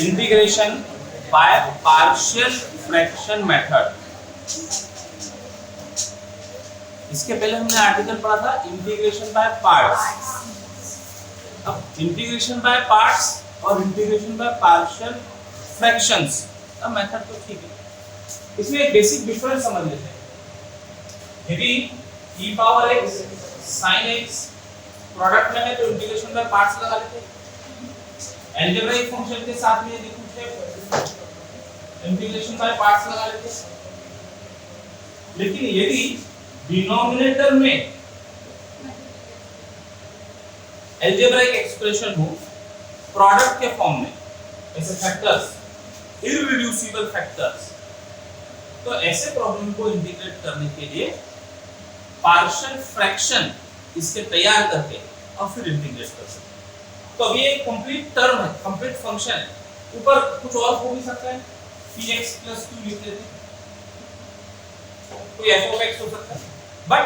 Integration by partial fraction method. इसके पहले हमने आर्टिकल पढ़ा था इंटीग्रेशन बाय पार्ट्स। अब इंटीग्रेशन बाय पार्ट्स और इंटीग्रेशन बाय पार्शियल फ्रैक्शंस का मेथड तो ठीक है, इसमें एक बेसिक डिफरेंस समझ लेते हैं। यदि e power x sin x product में है तो इंटीग्रेशन बाय पार्ट्स लगा लेते हैं। अलजेब्राइक फंक्शन के साथ में यदि पूछे इंटीग्रेशन बाय पार्ट्स लगा लेते हैं। लेकिन यदि डिनोमिनेटर में अलजेब्राइक एक्सप्रेशन हो प्रोडक्ट के फॉर्म में, ऐसे फैक्टर्स, इररिड्यूसिबल फैक्टर्स, तो ऐसे प्रॉब्लम को इंटीग्रेट करने के लिए पार्शियल फ्रैक्शन इसके तैयार करके और फिर इंटीग्रेट कर सकते हैं। तो अभी एक कंप्लीट टर्म है, कंप्लीट फंक्शन है, ऊपर कुछ और हो भी सकता है, px + 2 लिख लेते हैं, कोई f of x हो सकता है, but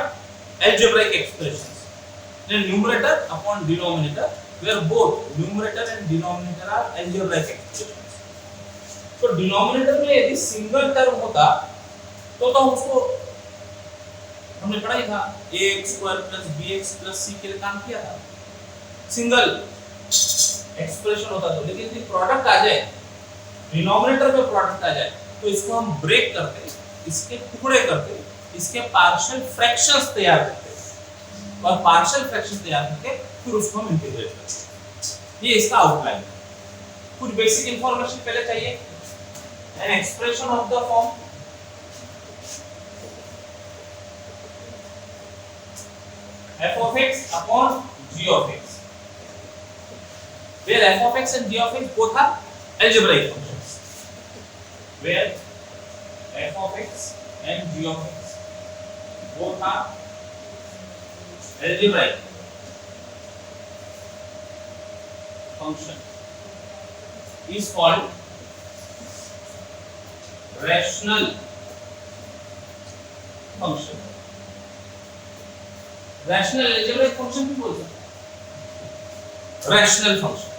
algebraic expressions the numerator upon denominator where both numerator and denominator are algebraic expressions। तो डिनोमिनेटर में यदि सिंगल टर्म होता तो उसको हमने पढ़ा ही था ax² + bx + c के लिए काम किया था, सिंगल एक्सप्रेशन होता तो। लेकिन यदि प्रोडक्ट आ जाए, डिनोमिनेटर में प्रोडक्ट आ जाए, तो इसको हम ब्रेक करते, इसके टुकड़े करते, इसके पार्शियल फ्रैक्शंस तैयार करते और पार्शियल फ्रैक्शन तैयार करके फिर उसको हम इंटीग्रेट करते। ये इसका आउटलाइन है। कुछ बेसिक इंफॉर्मेशन पहले चाहिए। An expression of the form f of x upon g of x, where f of x and g of x both are algebraic functions, where f of x and g of x both are algebraic function is called rational function। Rational algebraic function भी बोल सकते हैं, rational function.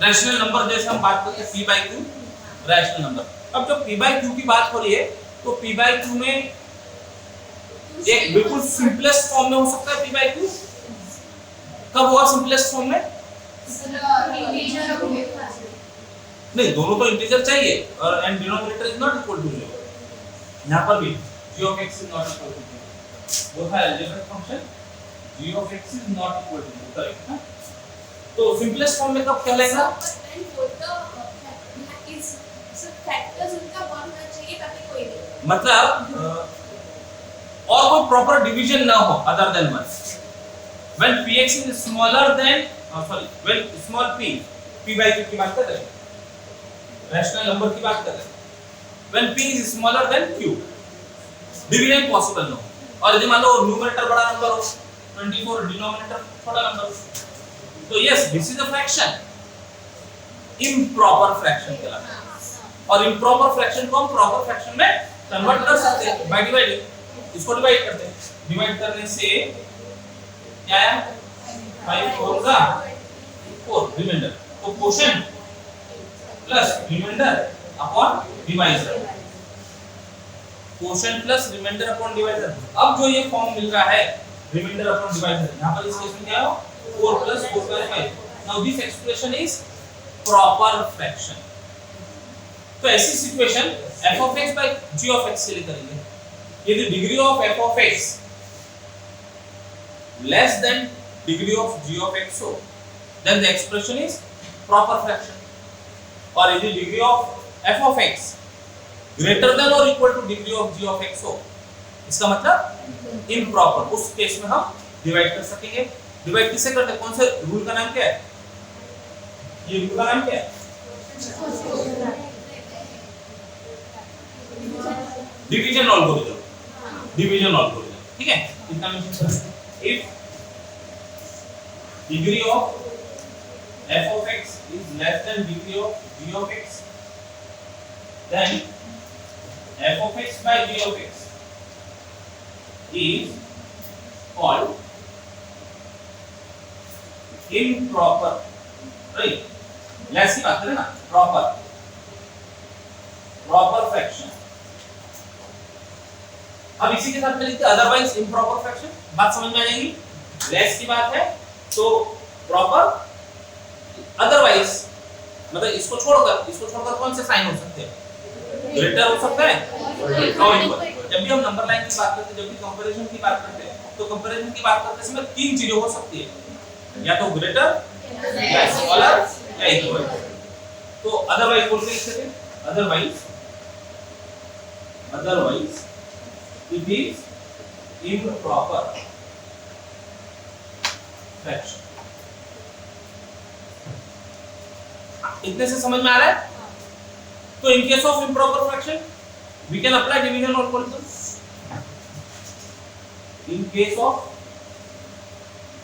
Rational number जैसे हम बात करते हैं p/q rational number. अब जब p/q की बात हो रही है तो p/q में एक बिल्कुल सिंपलेस्ट फॉर्म में हो सकता है p/q। कब हुआ सिंपलेस्ट फॉर्म में? नहीं, दोनों तो इंटीजर चाहिए और and denominator is not equal to 0। यहां पर भी g of x is not equal to 0, वो है algebraic function g of x is not equal to 0, correct है। तो सिंपलेस्ट फॉर्म में कब क्या लेगा? मतलब और कोई प्रॉपर डिवीजन ना हो other than 1। when px is smaller than when small p/q की बात कर रहे हैं, रैशनल नंबर की बात कर रहे हैं। when p is smaller than q division possible ना हो। और यदि मान लो न्यूमरेटर बड़ा नंबर हो 24, डिनोमिनेटर छोटा नंबर हो, तो yes this is a fraction, improper fraction कहलाता है। और इम्प्रॉपर फ्रैक्शन को हम प्रॉपर फ्रैक्शन में कन्वर्ट कर सकते हैं बाय डिवाइडिंग। इसको डिवाइड करते हैं, डिवाइड करने से क्या आया? 5 4 का 4 रिमाइंडर, तो quotient plus remainder upon divisor, quotient plus remainder upon divisor. अब जो ये फॉर्म मिल रहा है रिमाइंडर अपॉन डिवाइजर, यहां पर इस केस में क्या हो 4 + 4 + 5। Now this expression is proper fraction. तो ऐसी situation f of x by g of x के लिए करेंगे। यदि degree of f of x less than degree of g of x हो, then the expression is proper fraction। और यदि degree of f of x greater than or equal to degree of g of x हो, इसका मतलब improper, उस case में हम divide कर सकेंगे। डिवाइड किससे करते हैं? कौन से रूल का नाम क्या है? ये रूल का नाम क्या है? डिवीजन एल्गोरिथम, डिवीजन एल्गोरिथम, ठीक है। इतना मेंशन करें, if degree of f of x is less than degree of g of x, then f of x by g of x is called improper, right? Less की बात करें ना, proper fraction. अब इसी के साथ में लिखते अदरवाइज इम्प्रॉपर फ्रैक्शन, बात समझ में आ जाएगी। लेस की बात है तो प्रॉपर, अदरवाइज मतलब इसको छोड़कर कौन से साइन हो सकते हैं? ग्रेटर हो सकता है और इक्वल। जब भी हम नंबर लाइन की बात करते हैं, जब भी कंपैरिजन की बात करते हैं, तो कंपैरिजन की बात करते समय तीन चीजें हो सकती है, या तो ग्रेटर या स्मॉलर या इक्वल। तो अदरवाइज बोल के लिख सकते हैं, otherwise it is improper fraction. इतने से समझ में आ रहा है? तो in case of improper fraction we can apply division algorithm. In case of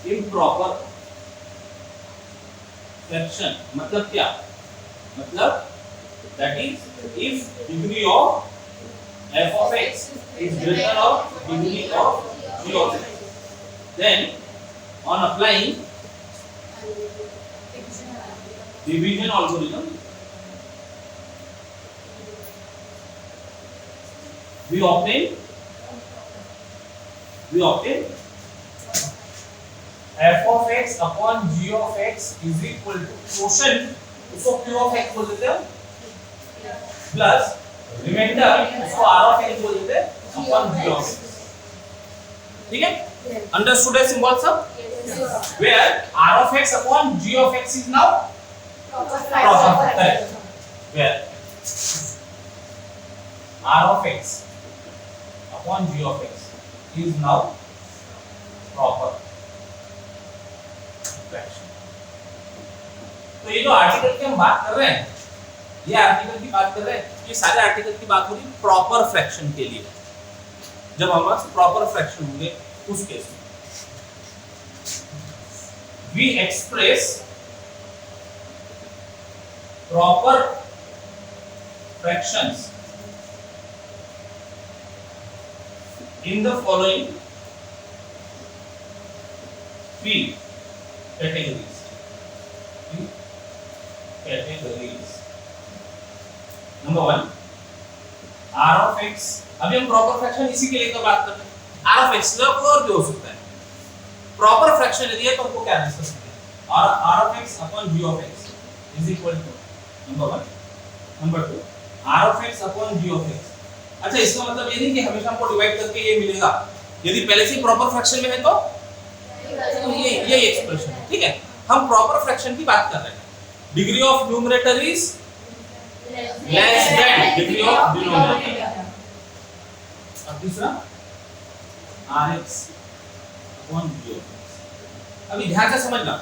improper fraction मतलब क्या? मतलब that is if degree of f of x is greater of degree of g of x, then on applying division algorithm we obtain f of x upon g of x is equal to quotient, उसको q of x बोल देते हैं, plus remainder उसको r of x बोल देते हैं upon g of x। ठीक है? अंडरस्टूड है सिंबल सब? Where r of x upon g of x is now proper, correct? Where r of x upon g of x is now proper fraction. तो ये जो आर्टिकल की हम बात कर रहे हैं, ये आर्टिकल की बात कर रहे हैं, ये सारे आर्टिकल की बात हो रही है प्रॉपर फ्रैक्शन के लिए। जब हमारे पास प्रॉपर फ्रैक्शन होंगे उस केस में we express proper fractions in the following three categories. Number one, r of x। अभी हम प्रॉपर फ्रैक्शन इसी के लिए तो बात कर रहे हैं। r of x का और भी हो सकता है। प्रॉपर फ्रैक्शन यदि है तो हमको क्या डिस्कस करना है? और r of x upon g of x is equal to number one, number two, r of x upon g of x। अच्छा, इसका मतलब ये नहीं कि हमेशा हमको डिवाइड करके ये मिलेगा। यदि पहले से ही प्रॉपर फ्रैक्शन में है तो ये एक्सप्रेशन है। ठीक है, हम प्रॉपर फ्रैक्शन की बात कर रहे हैं। Degree of numerator is less than degree of denominator. अब दूसरा rx upon g of x। अभी ध्यान से समझना,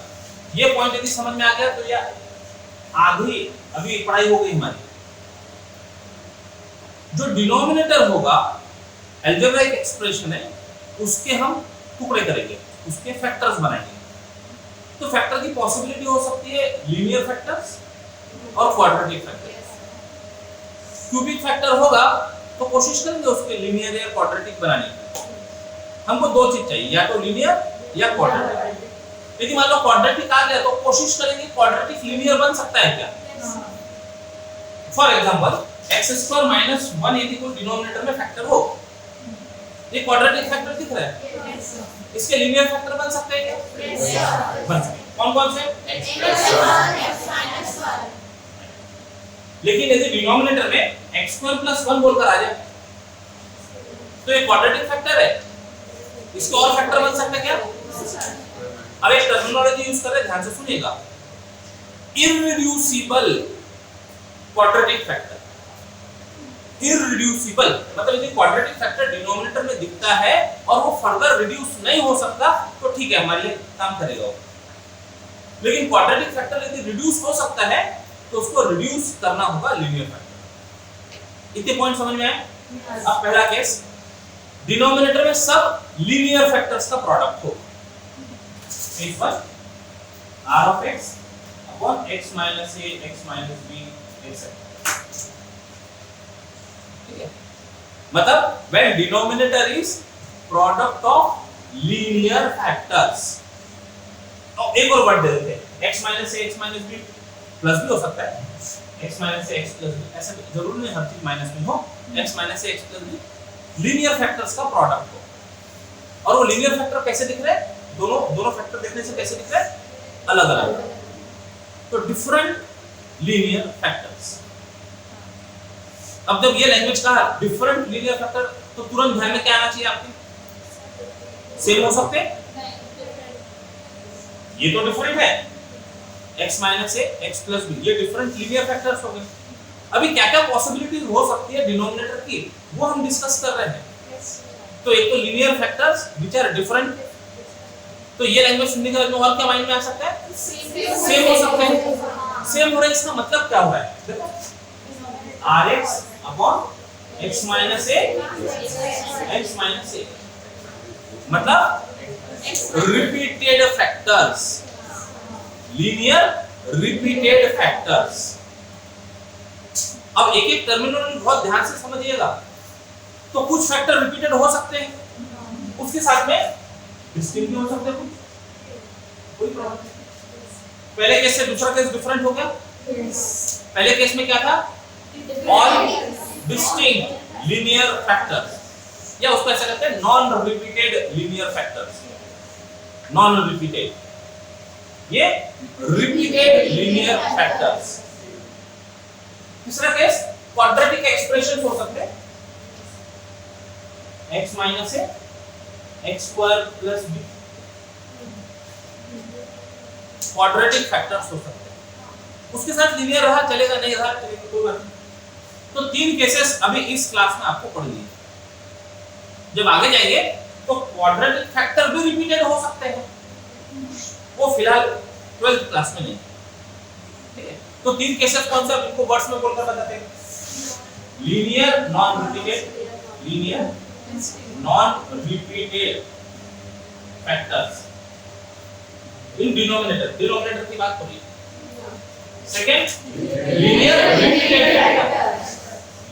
ये पॉइंट यदि समझ में आ गया तो ये आधी अभी पढ़ाई हो गई हमारी। जो डिनोमिनेटर होगा अलजेब्राइक एक्सप्रेशन है, उसके हम टुकड़े करेंगे, उसके फैक्टर्स बनाएंगे। तो फैक्टर की पॉसिबिलिटी हो सकती है लीनियर फैक्टर्स और क्वाड्रेटिक फैक्टर्स। क्यूबिक फैक्टर होगा तो कोशिश करेंगे उसके लीनियर या क्वाड्रेटिक बनाने की। हमको दो चीज चाहिए, या तो लीनियर या क्वाड्रेटिक। यदि मान लो क्वाड्रेटिक आ गया तो कोशिश करेंगे क्वाड्रेटिक लीनियर बन सकता है क्या? For example x square minus 1 यदि कोई डिनोमिनेटर में फैक्टर हो, ये क्वाड्रेटिक फैक्टर दिख रहा है, इसके लीनियर फैक्टर बन सकते हैं क्या? बन सकते हैं। कौन कौन से? लेकिन यदि डिनोमिनेटर में x स्क्वायर प्लस 1 बोलकर आ जाए तो ये क्वाड्रेटिक फैक्टर है, इसके और फैक्टर बन सकते हैं क्या? अब एक टर्मिनोलॉजी यूज कर रहे हैं, ध्यान से सुनिएगा। Irreducible quadratic factor. इररिड्यूसिबल मतलब यदि क्वाड्रेटिक फैक्टर डिनोमिनेटर में दिखता है और वो फर्दर रिड्यूस नहीं हो सकता तो ठीक है, हमारे लिए काम करेगा वो। लेकिन क्वाड्रेटिक फैक्टर यदि रिड्यूस हो सकता है तो उसको रिड्यूस करना होगा लीनियर फैक्टर। इतने पॉइंट समझ में आए? अब पहला केस, डिनोमिनेटर में सब लीनियर फैक्टर्स का प्रोडक्ट हो। इस पर r of x upon x minus a x minus b etc। ठीक है, मतलब when denominator is product of linear factors। तो एक और वर्ड दे देते हैं x minus a x minus b। Plus भी हो सकता है, x माइनस से x प्लस b, ऐसा जरूरी नहीं हर चीज माइनस में हो, x माइनस से x plus b linear factors का प्रोडक्ट हो। और वो लीनियर फैक्टर कैसे दिख रहे हैं, दोनों फैक्टर देखने से कैसे दिख रहे हैं, अलग अलग। तो डिफरेंट लीनियर फैक्टर्स। अब जब ये लैंग्वेज कहा डिफरेंट लीनियर फैक्टर, तो तुरंत ध्यान में क्या आना चाहिए आपके, सेम हो सकते हैं, ये तो डिफरेंट है, x माइनस से x प्लस b, ये डिफरेंट लीनियर फैक्टर्स हो गए। अभी क्या क्या पॉसिबिलिटीज हो सकती है डिनोमिनेटर की, वो हम डिस्कस कर रहे हैं। तो एक तो linear factors which are different, तो ये लैंग्वेज सुनने के बाद में और क्या माइंड में आ सकता है, सेम हो सकते हैं। सेम हो रहा है, इसका मतलब क्या हुआ है, देखो rx upon x minus a, x minus a मतलब repeated factors, linear repeated factors. अब एक एक टर्मिनोलॉजी बहुत ध्यान से समझिएगा। तो कुछ फैक्टर रिपीटेड हो सकते हैं, उसके साथ में डिस्टिंक्ट हो सकते हैं, कोई प्रॉब्लम नहीं। पहले केस से दूसरा केस डिफरेंट हो गया। पहले केस में क्या था, ऑल डिस्टिंक्ट लीनियर फैक्टर्स, या उसको ऐसा कहते हैं non repeated linear factors, non repeated, ये रिपीटेड लीनियर फैक्टर्स। तीसरा केस क्वाड्रेटिक एक्सप्रेशन हो सकते हैं, x माइनस है x square plus b, quadratic factors हो सकते हैं। उसके साथ लीनियर रहा चलेगा, नहीं रहा चलेगा, कोई बात नहीं। तो तीन केसेस अभी इस क्लास में आपको पढ़ लिए। जब आगे जाएंगे तो क्वाड्रेटिक फैक्टर भी रिपीटेड हो सकते हैं, वो फिलहाल 12th क्लास में नहीं, ठीक है। तो तीन केसेस कौन से, इनको वर्ड्स में बोलकर बताते हैं, linear non repeated, linear non repeated factors in denominator की बात करिए। Second linear repeated factors,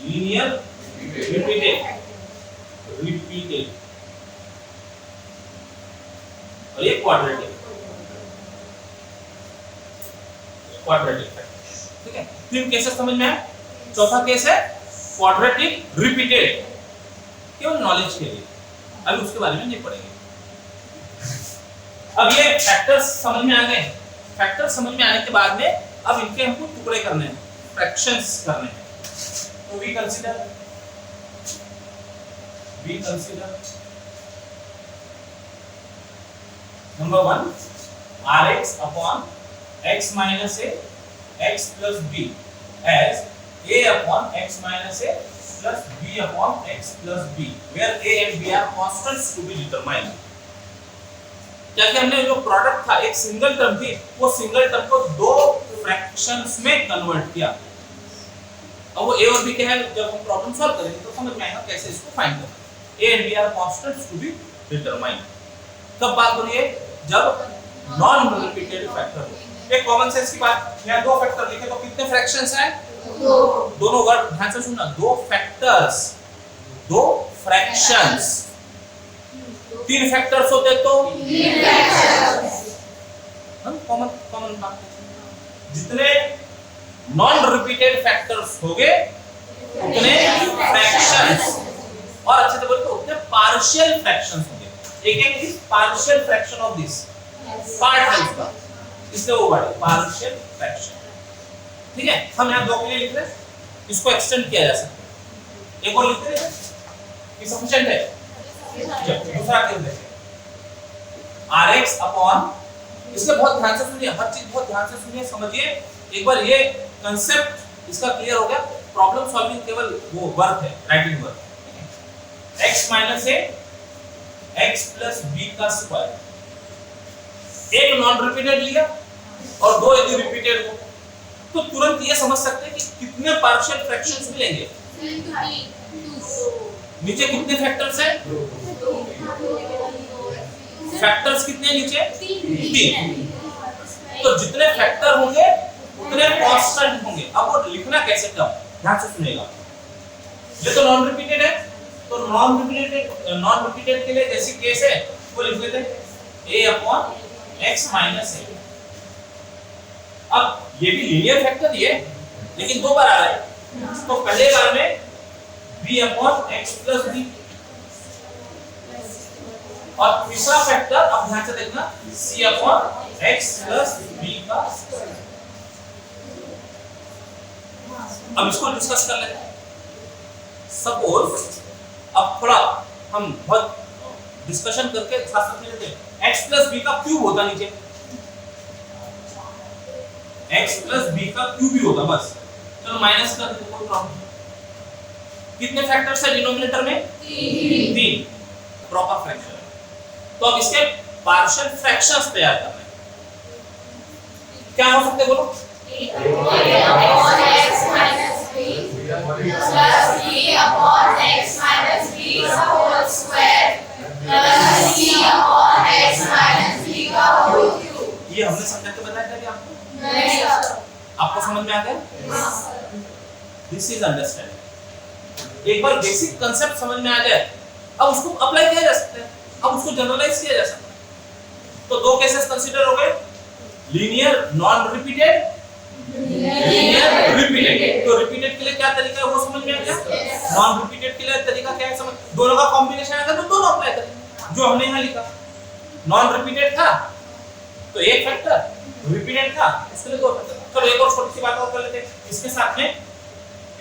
linear repeated और ये क्वाड्रेटिक फैक्टर्स, ठीक है। तीन केसेस समझ में आए। चौथा केस है क्वाड्रेटिक रिपीटेड, केवल नॉलेज के लिए, अभी उसके बारे में नहीं पढ़ेंगे। अब ये फैक्टर्स समझ में आ गए। फैक्टर्स समझ में आने के बाद में अब इनके हमको टुकड़े करने हैं, फ्रैक्शंस करने हैं। तो we consider number 1 rx upon x minus a x plus b as a upon x minus a plus b upon x plus b where a and b are constants to be determined। क्या कि हमने जो product था, एक single term थी, वो single term को दो फ्रैक्शंस में कन्वर्ट किया। अब वो a और b क्या है, जब हम प्रॉब्लम सॉल्व करेंगे तो समझ में आएगा कैसे इसको फाइंड करना। a and b are constants to be determined। कब बात हो रही है, जब नॉन रिपीटेड फैक्टर हो। एक कॉमन सेंस की बात, यहाँ दो फैक्टर लिखे तो कितने फ्रैक्शंस हैं, दोनों वर्ड ध्यान से सुनना, दो फैक्टर्स, दो फ्रैक्शंस। तीन फैक्टर्स होते तो तीन फ्रैक्शंस, हम कॉमन बात, जितने नॉन रिपीटेड फैक्टर्स होंगे उतने फ्रैक्शंस, और अच्छे से बोले तो उतने पार्शियल फ्रैक्शंस होंगे। एक is partial fraction of this, part है इसका, इसलिए वो वर्ड पार्शियल फ्रैक्शन, ठीक है। हम यहाँ दो के लिए लिख रहे हैं, इसको एक्सटेंड किया जा सकता है। एक और लिखते हैं कि सफिशिएंट है। दूसरा केस देखिए, rx अपॉन, इसके बहुत ध्यान से सुनिए, हर चीज बहुत ध्यान से सुनिए, समझिए। एक बार ये कांसेप्ट इसका क्लियर हो गया, प्रॉब्लम सॉल्विंग केवल वो वर्क है, writing work, x minus a x plus b का स्क्वायर। एक नॉन रिपीटेड लिया और दो यदि रिपीटेड हो तो तुरंत ये समझ सकते हैं कि कितने पार्शियल फ्रैक्शंस मिलेंगे। नीचे कितने फैक्टर्स हैं, फैक्टर्स कितने नीचे, तीन। तो जितने फैक्टर होंगे उतने कांस्टेंट होंगे। अब वो लिखना कैसे, कब, ध्यान से सुनिएगा। ये तो नॉन रिपीटेड है, तो नॉन रिपीटेड के लिए जैसी केस है वो लिख लेते हैं a upon x minus a। अब ये भी लीनियर फैक्टर ही है, लेकिन दो बार आ रहा है। तो पहले बार में b upon x plus b, और तीसरा फैक्टर अब ध्यान से देखना c upon x plus b का स्क्वायर। अब इसको डिस्कस कर लेते हैं। सपोज अब थोड़ा हम बहुत डिस्कशन करके साथ साथ में लेते हैं। x प्लस b का क्यूब होता नीचे, x प्लस b का क्यूब ही होता बस। चलो माइनस कर देते, कोई प्रॉब्लम नहीं। कितने फैक्टर्स है डिनोमिनेटर में? तीन। प्रॉपर फ्रैक्शन है, तो अब इसके पार्शियल फ्रैक्शंस तैयार करना है। क्या हो सकते हैं बोलो? ये हमने समझा के बताया था कि आपको? नहीं सर। आपको समझ में आ गया? This is understanding. एक बार बेसिक कंसेप्ट समझ में आ जाए, अब उसको अप्लाई किया जा सकता है, अब उसको जनरलाइज किया जा सकता है। तो दो केसेस कंसीडर हो गए, linear non repeated, linear repeated. तो रिपीटेड के लिए क्या तरीका है वो समझ में आ गया? नॉन रिपीटेड के लिए तरीका क्या है समझ, दोनों का कॉम्बिनेशन आएगा तो दोनों अप्लाई करें। जो हमने यहाँ लिखा नॉन रिपीटेड था तो एक फैक्टर, रिपीटेड था उसके लिए दो फैक्टर। चलो एक और छोटी सी बात और कर लेते हैं, इसके साथ में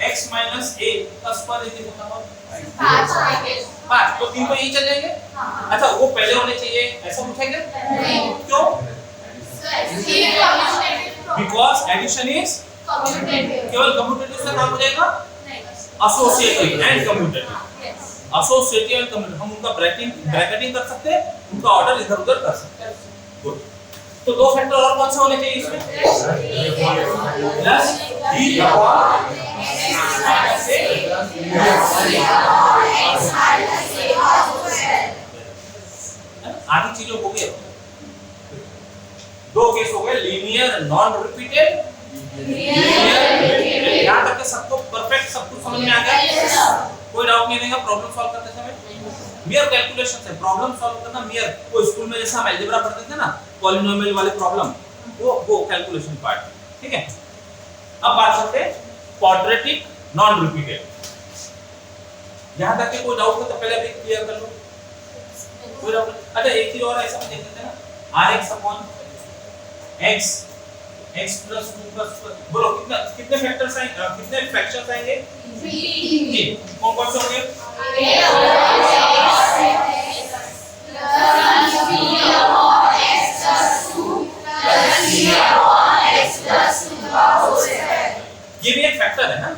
x माइनस a का स्क्वायर इज इक्वल टू 5, तो तीन तो यही चल जाएंगे। अच्छा वो पहले होने चाहिए ऐसा पूछेंगे? नहीं। क्यों? बिकॉज एडिशन इज केवल कम्यूटेटिव से काम हो जाएगा, associative and commutative. Associative and commutative हम उनका ब्रैकेटिंग कर सकते हैं, उनका ऑर्डर इधर उधर कर सकते हैं। गुड। तो दो फैक्टर और कौन से होने चाहिए इसमें? प्लस d अपॉन आधी चीजों हो गए। दो केस हो गए, linear non repeated, linear repeated. यहां तक के सबको परफेक्ट सब कुछ समझ में आ गया? कोई डाउट नहीं रहेगा प्रॉब्लम सॉल्व करते समय? मियर कैलकुलेशन है प्रॉब्लम सॉल्व करना। मियर वो स्कूल में जैसा हम अलजेब्रा पढ़ते थे ना, पॉलिनोमियल वाले प्रॉब्लम, वो कैलकुलेशन पार्ट, ठीक है। अब बात करते हैं क्वाड्रेटिक नॉन रिपीटेड। यहां तक के कोई डाउट हो तो पहले भी क्लियर कर लो, कोई डाउट? अच्छा एक चीज और ऐसा देख लेते हैं ना, rx upon x x plus 2 plus, बोलो कितने फैक्टर्स आएंगे, कितने फ्रैक्शंस आएंगे? 3। कौन कौन से होंगे? ये भी एक फैक्टर है ना।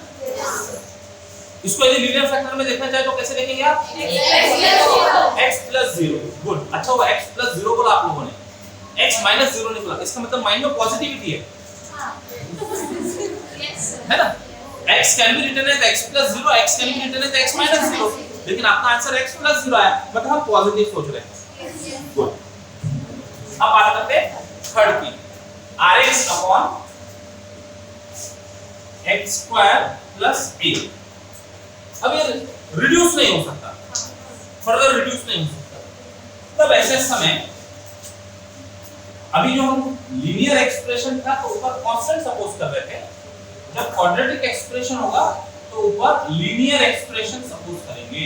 इसको यदि लीनियर फैक्टर में देखना चाहे तो कैसे देखेंगे आप? x plus 0। गुड। अच्छा वो x प्लस 0 बोला आप लोगों ने, x माइनस 0 नहीं बोला, इसका मतलब माइंड में पॉजिटिविटी है, है ना। x can be written as x plus 0, x can be written as x minus 0, लेकिन आपका आंसर x प्लस 0 आया, मतलब हम पॉजिटिव सोच रहे हैं। गुड। अब बात करते हैं थर्ड की, rx upon x square plus a। अब ये रिड्यूस नहीं हो सकता, फर्दर रिड्यूस नहीं हो सकता। तब ऐसे समय अभी जो हम लीनियर एक्सप्रेशन था तो ऊपर कांस्टेंट सपोज कर रहे थे, जब क्वाड्रेटिक एक्सप्रेशन होगा तो ऊपर लीनियर एक्सप्रेशन सपोज करेंगे।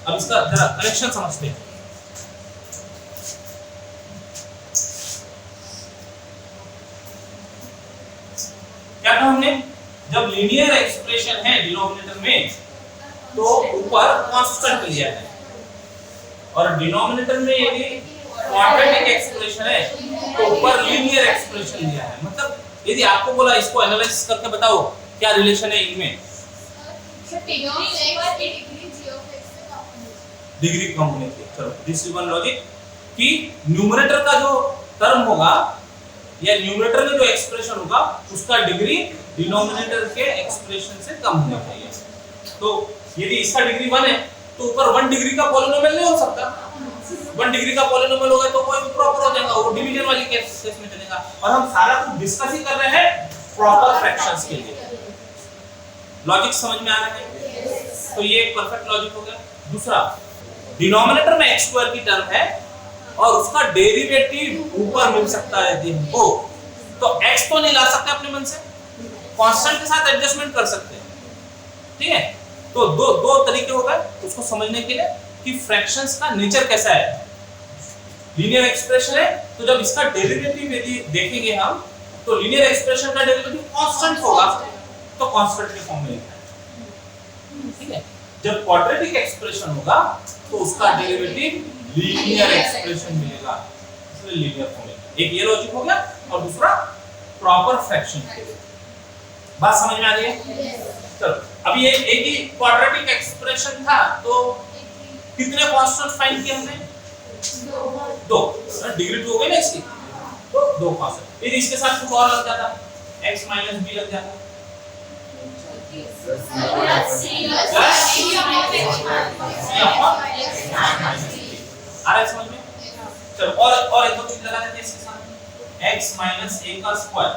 अब इसका जरा कनेक्शन समझते हैं। क्या कहा हमने? जब लीनियर एक्सप्रेशन है डिनोमिनेटर में तो ऊपर कांस्टेंट लिया है, और डिनोमिनेटर में यदि क्वाड्रेटिक एक्सप्रेशन है तो ऊपर लीनियर एक्सप्रेशन लिया है। मतलब यदि आपको बोला इसको एनालाइज करके बताओ क्या रिलेशन है इनमें, डिग्री कम होने की। चलो दिस इज वन लॉजिक कि न्यूमरेटर का जो टर्म होगा या न्यूमरेटर में जो एक्सप्रेशन होगा उसका डिग्री डिनोमिनेटर के एक्सप्रेशन से कम होना चाहिए। तो यदि इसका डिग्री 1 है तो ऊपर 1 डिग्री का पॉलिनोमियल नहीं हो सकता। 1 डिग्री का पॉलिनोमियल होगा तो वो प्रॉपर हो जाएगा, वो डिवीजन वाली केस में चलेगा। और हम सारा कुछ डिस्कस ही कर रहे हैं प्रॉपर फ्रैक्शंस के लिए। लॉजिक समझ में आ रहा है? तो ये एक परफेक्ट लॉजिक हो गया। दूसरा, डिनोमिनेटर में x स्क्वायर की टर्म है और उसका डेरिवेटिव ऊपर मिल सकता है यदि हमको, तो x तो नहीं ला सकते अपने मन से, कांस्टेंट के साथ एडजस्टमेंट कर सकते हैं, ठीक है। तो दो तरीके हो गए उसको समझने के लिए कि फ्रैक्शंस का नेचर कैसा है। लीनियर एक्सप्रेशन है तो जब इसका डेरिवेटिव यदि देखेंगे हम तो लीनियर एक्सप्रेशन का डेरिवेटिव कांस्टेंट होगा, तो कांस्टेंट के फॉर्म में लिखना है, ठीक है। जब क्वाड्रेटिक एक्सप्रेशन होगा तो उसका डेरिवेटिव लीनियर एक्सप्रेशन मिलेगा, इसलिए लीनियर फॉर्म में। एक ये लॉजिक हो गया और दूसरा प्रॉपर फ्रैक्शन। बात समझ में आ रही है? चलो अब ये एक ही क्वाड्रेटिक एक्सप्रेशन था तो कितने कांस्टेंट फाइंड किए हमने? दो। डिग्री 2 हो गई ना इसकी, तो दो कांस्टेंट। यदि इसके साथ कुछ और लग जाता, x माइनस b लग जाता, आ रहा है समझ में? चलो और एक दो चीज लगा देते हैं इसके साथ, x माइनस a का स्क्वायर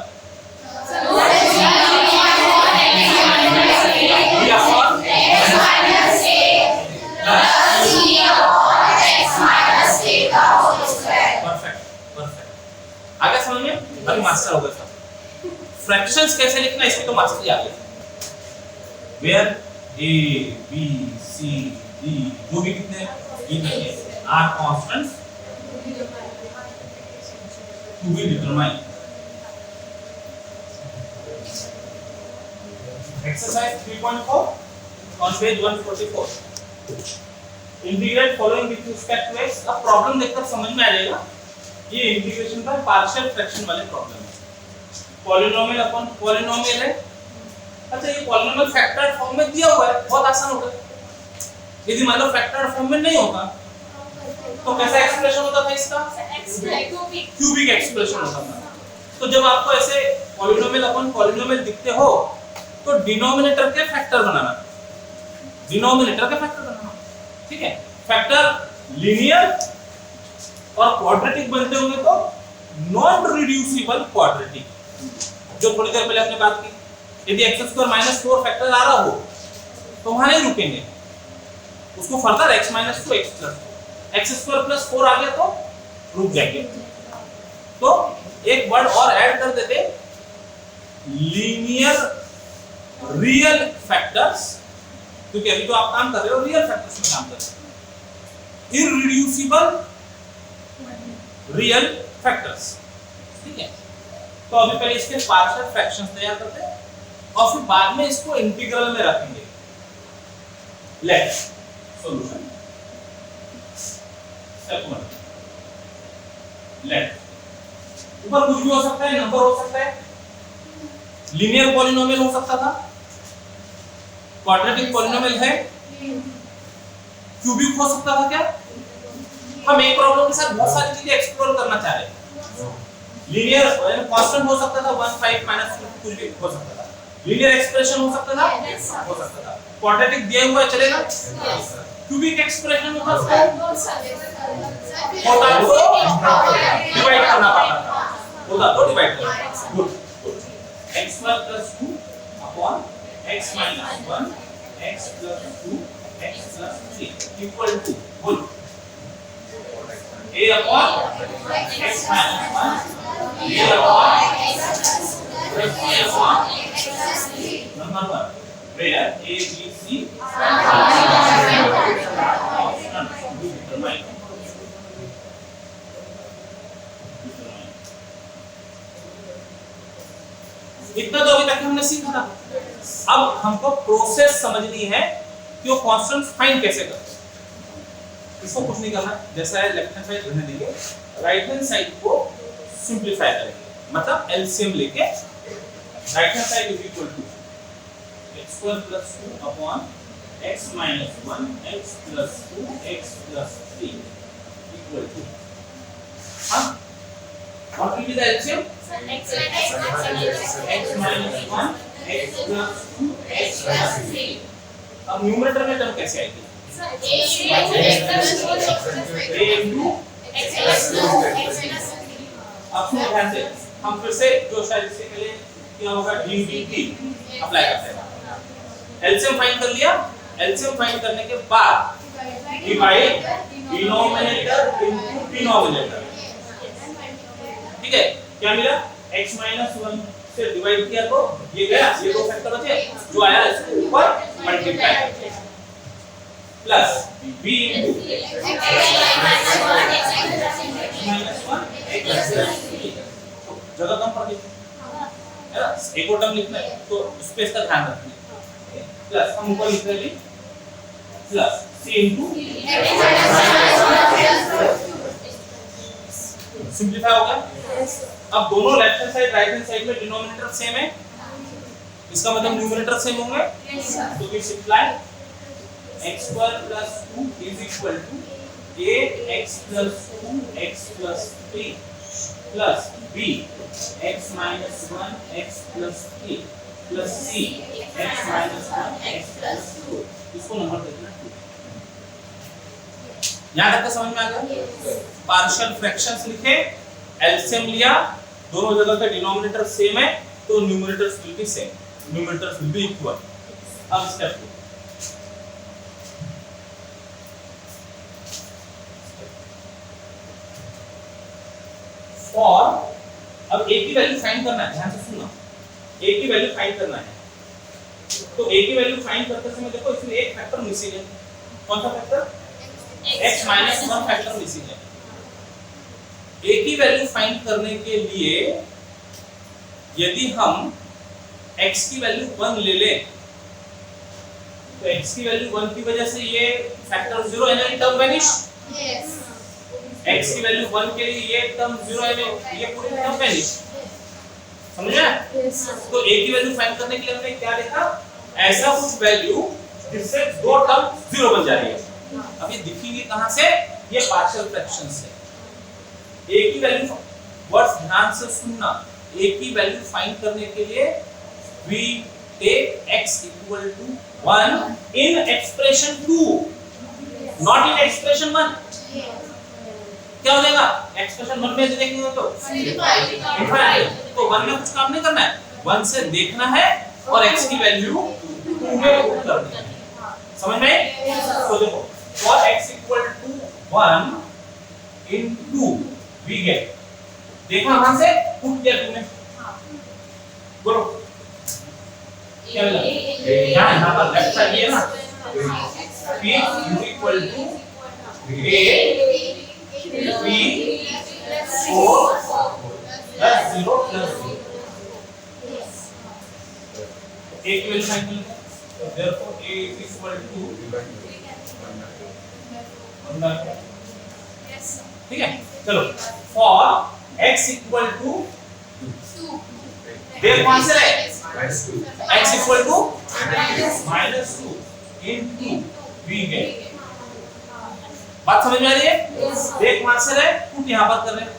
आगे समझ में? अभी मास्टर हो गया सब। फ्रैक्शंस कैसे लिखना इसकी तो मास्टर ही आ गया। Where a b c d जो भी कितने are constants to be determined. Exercise 3.4 on page 144 integrate following with respect to x। अब प्रॉब्लम देखकर समझ में आ जाएगा ये इंटीग्रेशन का पार्शियल फ्रैक्शन वाले प्रॉब्लम है। पॉलिनोमियल अपन पॉलिनोमियल है, अच्छा ये पॉलिनोमियल फैक्टर्ड फॉर्म में दिया हुआ है, बहुत आसान होगा। यदि मान लो फैक्टर्ड फॉर्म में नहीं होता तो कैसा एक्सप्रेशन होता था इसका? क्यूबिक एक्सप्रेशन होता था। तो जब आपको ऐसे पॉलिनोमियल अपन पॉलिनोमियल दिखते हो तो डिनोमिनेटर के फैक्टर बनाना, डिनोमिनेटर के फैक्टर बनाना, ठीक है। फैक्टर लीनियर और क्वाड्रेटिक बनते होंगे तो नॉन रिड्यूसिबल क्वाड्रेटिक, जो थोड़ी देर पहले हमने बात की। यदि x² - 4 फैक्टर आ रहा हो तो वहां नहीं रुकेंगे, उसको फर्दर x - 2 x² + 4 आ गया तो रुक जाएंगे। तो एक वर्ड और ऐड कर देते, लीनियर रियल फैक्टर्स, क्योंकि अभी तो आप काम कर रहे हो रियल फैक्टर्स में काम कर रहे हो। इररिड्यूसिबल रियल फैक्टर्स, ठीक है। तो अभी पहले इसके पार्शियल फ्रैक्शंस तैयार करते हैं और फिर बाद में इसको इंटीग्रल में रखेंगे। लेट सॉल्यूशन स्टेप 1, लेट ऊपर कुछ भी हो सकता है, नंबर हो सकता है, लीनियर पॉलिनोमियल हो सकता था, क्वाड्रेटिक पॉलिनोमियल है, क्यूबिक हो सकता था। क्या हम एक प्रॉब्लम के साथ बहुत सारी चीजें एक्सप्लोर करना चाह रहे हैं। लीनियर कांस्टेंट हो सकता था 1 5 - कुछ भी हो सकता था, लीनियर एक्सप्रेशन हो सकता था, क्वाड्रेटिक दिया हुआ चलेगा, क्यूबिक एक्सप्रेशन होता था डिवाइड करना पड़ता था, होता तो डिवाइड करना। Good, x² + 2 upon x - 1 x + 2 x + 3 equal to good a upon x - 1 a upon x + 3 number 1 where a b c determine इतना तो अभी तक हमने सीखा था। अब हमको प्रोसेस समझनी है कि वो कांस्टेंट्स फाइंड कैसे करते हैं। इसको कुछ नहीं करना, जैसा है लेफ्ट हैंड साइड रहने देंगे, राइट हैंड साइड को सिंपलीफाई करेंगे, मतलब एलसीएम लेके right hand side is equal to x² + 2 upon x - 1 x + 2 x + 3 equal to हां what will be the LCM? x - 1 x + 2 x + 3। अब न्यूमरेटर में टर्म कैसे आएगी? अब ध्यान से हम फिर से जो शायद इससे पहले क्या होगा ddt अप्लाई करते हैं। एलसीएम फाइंड कर लिया, एलसीएम फाइंड करने के बाद डिवाइड डिनोमिनेटर इनटू डिनोमिनेटर, ठीक है। क्या मिला? x माइनस 1 से डिवाइड किया तो ये गया, ये दो फैक्टर बचे, जो आया इसके ऊपर मल्टीप्लाई करते हैं plus b into x minus 1 x minus 1 x plus 3 जगह कम पड़ गई है ना, एक और टर्म लिखना है तो स्पेस का ध्यान रखना है प्लस हम ऊपर लिख रहे हैं प्लस c into सिंपलीफाई हो गया। अब दोनों left hand side right hand side में डिनोमिनेटर सेम है, इसका मतलब न्यूमरेटर सेम होंगे, तो we simply x square plus 2 is equal to ax plus 2x plus 3 plus b x minus 1 x plus 3 plus c x minus 1 x plus 2। इसको number देना 2। यहाँ तक का समझ में आ गया? पार्शियल फ्रैक्शंस लिखे, एलसीएम लिया, दोनों जगह का डिनोमिनेटर सेम है तो numerators will be same, numerators will be equal. अब स्टेप 2 फॉर, अब a की वैल्यू फाइंड करना है, ध्यान से सुनना, a की वैल्यू फाइंड करना है तो a की वैल्यू फाइंड करते समय देखो इसमें एक फैक्टर मिसिंग है। कौन सा factor? x minus 1 factor missing है। a की वैल्यू फाइंड करने के लिए यदि हम x की वैल्यू 1 ले लें तो x की वैल्यू 1 की वजह से ये फैक्टर 0 यानी टर्म वैनिश। x की वैल्यू 1 के लिए ये टर्म 0 है, ये पूरी टर्म वैनिश। समझ आया? तो a की वैल्यू फाइंड करने के लिए हमने क्या देखा, ऐसा कुछ वैल्यू जिससे दो टर्म 0 बन जा रही है। अब ये दिखेंगे कहां से? ये पार्शियल फ्रैक्शन से। a की वैल्यू, वर्ड्स ध्यान से सुनना, a की वैल्यू फाइंड करने के लिए we take x equal to 1 in expression 2 not in expression 1। क्या हो जाएगा? एक्सप्रेशन 1 में देखेंगे तो इनफाइनाइट, तो 1 में कुछ काम नहीं करना है, 1 से देखना है और x की वैल्यू 2 में पुट करनी है। समझ में? तो देखो for x equal to 1 in 2 we get, देखा वहां से पुट किया तुमने, बोलो क्या मिला? यहाँ पर लेफ्ट साइड ये ना p is equal to a 3 4 plus 0 plus 0 a की वैल्यू फाइंड करनी है, therefore a is equal to 1। ठीक है, चलो for x equal to 2 देख कौन से रहे, x equal to -2 into v get। बात समझ में आ रही है? देख वहां से रहे, पुट यहां पर कर रहे हैं।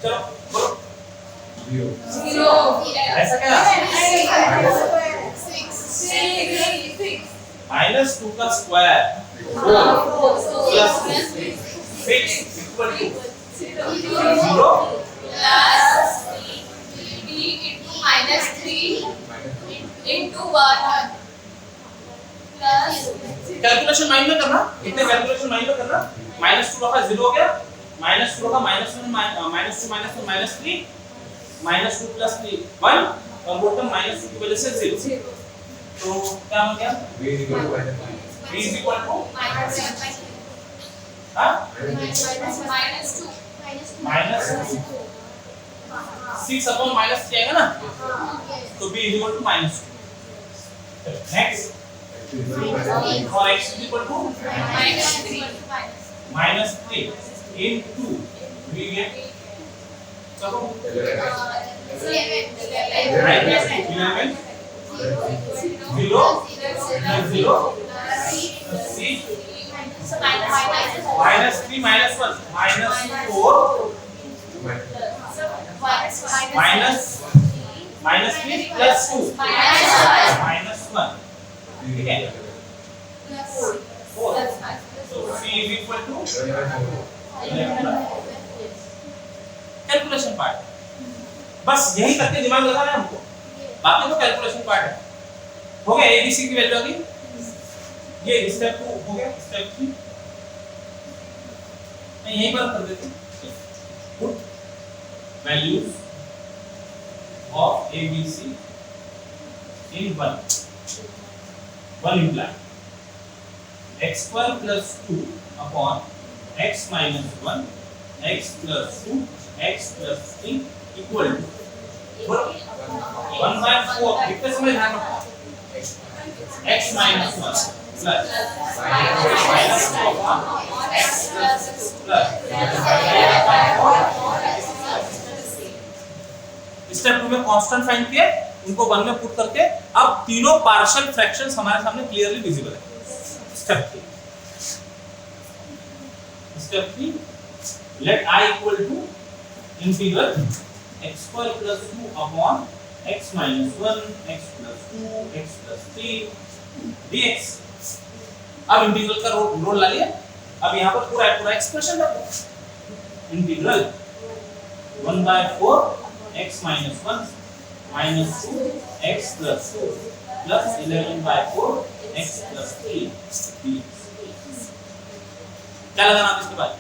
चलो बोलो 0 ऐसा क्या? -2 का square 4 plus 6 equal to 0 plus b into -3 into 1 plus calculation mind में करना, इतने कैलकुलेशन माइंड में करना। -2 का 0 हो गया, -2 का -1 -2 -1 -3 -2 प्लस 3 1 और बॉटम -2 की वजह से 0। तो क्या हो गया? b is equal to हां -2 6 अपॉन -3 आएगा ना, तो b is equal to -2। Next for x is equal to -3 into we get so 11 0 0 c -3 -1 -4 -3 plus 2 -1 ठीक है 4 so c is equal to 11। Calculation part, बस यही करके दिमाग लगाना है हमको, बाकी तो कैलकुलेशन पार्ट है। हो गया, abc की वैल्यू आ गई, ये स्टेप 2 हो गया। स्टेप 3 मैं यहीं पर कर देती हूँ, put values of ABC in one implant. X square plus 2 upon x minus 1 x plus 2 x plus 3 equal to 1 by 4 कितने समय ध्यान रखो x minus 1 plus minus 2 upon x plus 2 plus step 2 में कांस्टेंट फाइंड किए, उनको 1 में put करके अब तीनों पार्शियल फ्रैक्शंस हमारे सामने क्लियरली विजिबल है। Step 3, let I equal to integral x square plus 2 upon x minus 1 x plus 2 x plus 3 dx। अब इंटीग्रल का रोल ला लिया, अब यहाँ पर पूरा एक्सप्रेशन रखो। Integral 1 by 4 x minus 1 minus 2 x plus 2 plus 11 by 4 x plus 3 dx। क्या लगाना आप इसके बाद?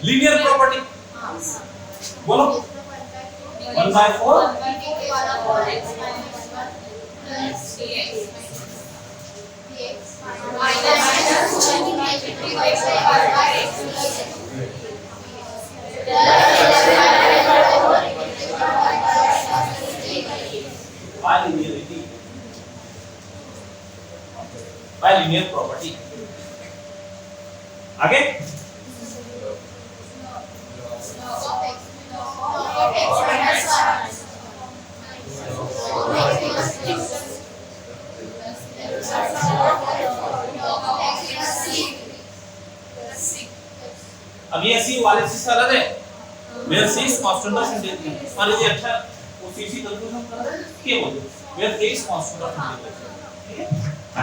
लीनियर प्रॉपर्टी बोलो। 1 by 4 by linear property। आगे अब ये सी वाले सी अलग है, where C is constant of integration. मान लीजिए अच्छा वो सी कंक्लूजन कर रहा है क्या बोलते हैं, वेयर के इज कांस्टेंट ऑफ इंटीग्रेशन। ठीक है,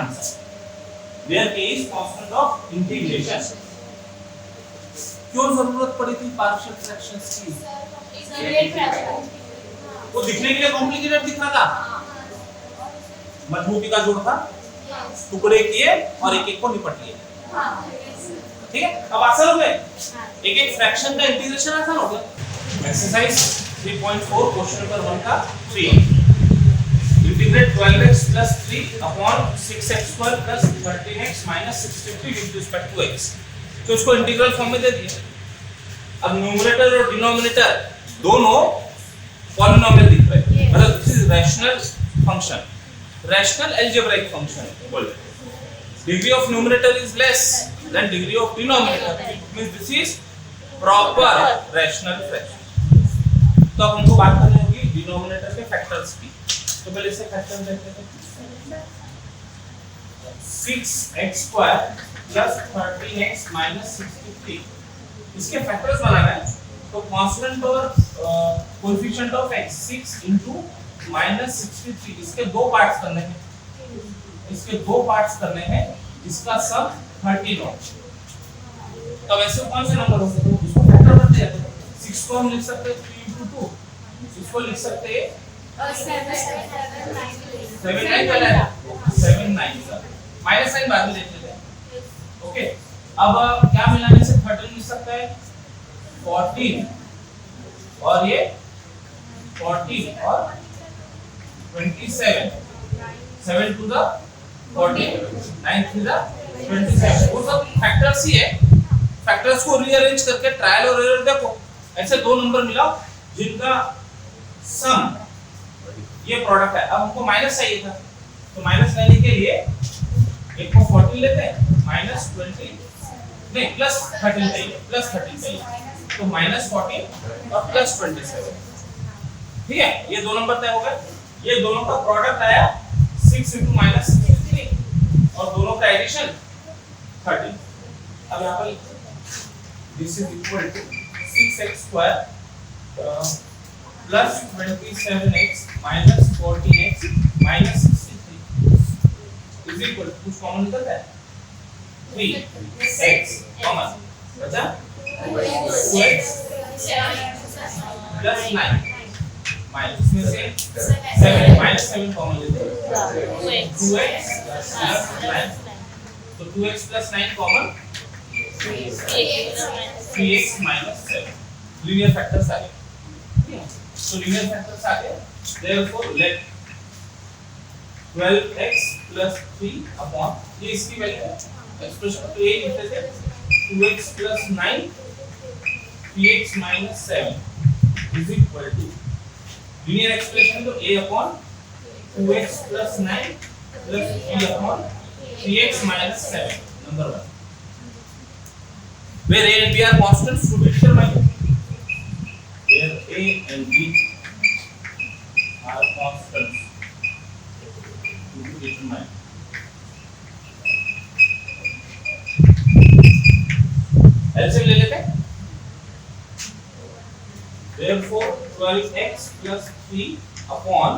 आंसर वेयर के इज कांस्टेंट ऑफ इंटीग्रेशन। क्यों जरूरत पड़ी थी पार्शियल फ्रैक्शंस की? वो दिखने के लिए कॉम्प्लिकेटेड दिख रहा था, मजबूती का जोड़ था, टुकड़े किए और एक एक को निपट लिए। ठीक है, अब आसान हो गए, एक एक फ्रैक्शन का इंटीग्रेशन आसान हो गया। एक्सरसाइज 3.4 क्वेश्चन नंबर 1 का 3 integrate 12x plus 3 upon 6x square plus 13x minus 63 with respect to x। तो इसको इंटीग्रल फॉर्म में दे दिए। अब न्यूमरेटर और डिनोमिनेटर दोनों पॉलिनोमियल दिख रहे हैं, मतलब this is rational function, rational algebraic function. बोल degree of numerator is less than degree of denominator, it means this is proper rational fraction. तो अब हमको बात करनी होगी डिनोमिनेटर के फैक्टर्स की। तो पहले इससे फैक्टर देखते हैं। 6x square plus 13x minus 63, इसके फैक्टर्स बनाना है। तो कांस्टेंट और coefficient of x 6 into minus 63, इसके दो पार्ट्स करने हैं, इसके दो पार्ट्स करने हैं, इसका सम 13 हो। तब ऐसे कौन से नंबर हो सकते हैं, इसको फैक्टर करते हैं। 6 को हम लिख सकते हैं 3 into 2, इसको लिख सकते हैं 7 9 पहले है 7 9 सर, माइनस साइन बाद में देख लेते हैं। ओके, अब क्या मिलाने से 13 मिल सकता है 14 और ये 14 और 27, 7 to the 14, 9 to the 27, वो सब फैक्टर्स ही है। फैक्टर्स को रीअरेंज करके ट्रायल और एरर देखो, ऐसे दो नंबर मिलाओ जिनका सम ये प्रोडक्ट है। अब हमको माइनस चाहिए था, तो माइनस लेने के लिए एक को 14 लेते हैं, माइनस 20 नहीं प्लस 13 चाहिए, प्लस 13 चाहिए, तो माइनस 14 और प्लस 27। ठीक है, ये दो नंबर तय हो गए। ये दोनों का प्रोडक्ट आया 6 into minus 63 और दोनों का एडिशन 13। अब यहाँ पर this is equal to 6x square plus 27x minus 14x minus 63 is equal to कुछ कॉमन निकलता है 3x कॉमन बचा 2x plus 9 माइनस में से 7 minus 7 कॉमन लेते हैं 2x plus 9, तो 2x plus 9 common 3x minus 7 linear factors आ गए। नहीं है, तो लीनियर फैक्टर्स आ गए। Therefore late 12x plus 3 upon ये इसकी वैल्यू है एक्सप्रेशन तो ये लिखते थे 2x plus 9 3x minus 7 is equal to linear expression तो a upon 2x plus 9 plus 3 upon 3x minus 7 number 1 where a and b are constants to be determined where a and b are constants to be determined LCM ले लेते हैं therefore 12x plus 3 upon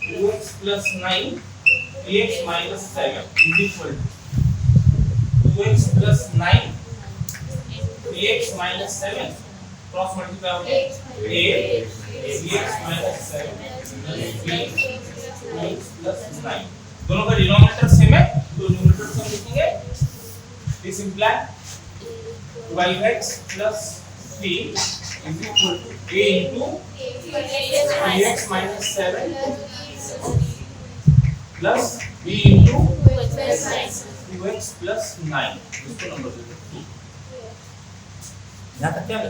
2x plus 9 3x minus 7 is equal to 2x plus 9 3x minus 7 cross multiply हो गया 8 3x minus 7 plus 2x plus 9 दोनों का denominator same है तो numerator same लिखेंगे this imply 12x plus 3 is equal to a into 3x minus 7 plus b into 2x plus 9 इसको number दे दो 2 यहाँ तक क्या है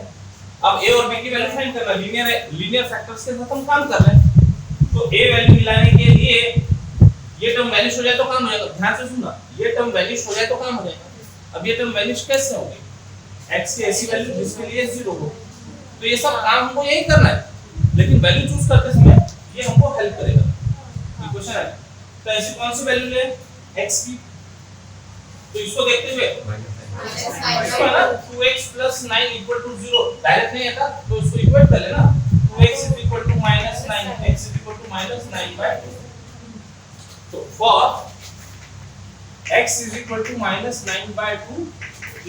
अब a और b की वैल्यू फाइंड करना लीनियर फैक्टर्स के साथ हम काम कर रहे हैं तो a वैल्यू मिलाने के लिए ये टर्म वैनिश हो जाए तो काम हो जाएगा ध्यान से सुनना ये टर्म वैनिश हो जाए तो काम हो जाएगा अब ये टर्म वैनिश कैसे होगी x की ऐसी वैल्यू जिसके लिए 0 हो तो ये सब काम हमको यही करना है लेकिन वैल्यू चूज करते समय ये हमको हेल्प करेगा इक्वेशन है तो ऐसी कौन सी वैल्यू ले x की तो इसको देखते हुए इसको है ना 2x plus 9 equal to 0 direct नहीं आता तो इसको इक्वेट कर लेना 2x is equal to minus 9 x is equal to minus 9 by 2 तो for x is equal to minus 9 by 2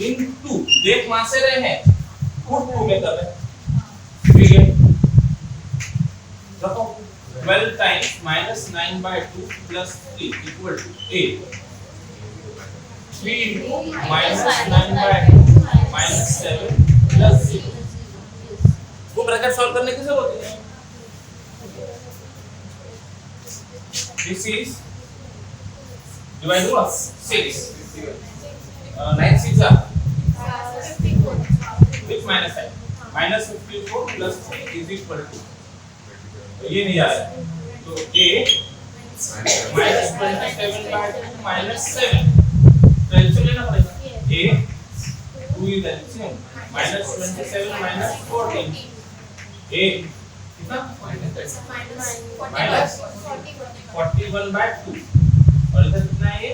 into देख वहां से रहे हैं पुट 2 में कर रहे हैं ठीक है रखो 12 times minus 9 by 2 plus 3 equal to 8 3 into minus 9 by 2 minus 7 plus 0 वो ब्रैकेट सॉल्व करने की जरूरत है this is divide by 6 9 6 are which minus है minus 54 plus 3 is equal to ये नहीं आ रहा तो a minus 27 by 2 minus 7 तो एलसीएम लेना पड़ेगा a 2 is LCM minus 27 minus 14 a कितना minus 41 by 2 और इधर कितना है ये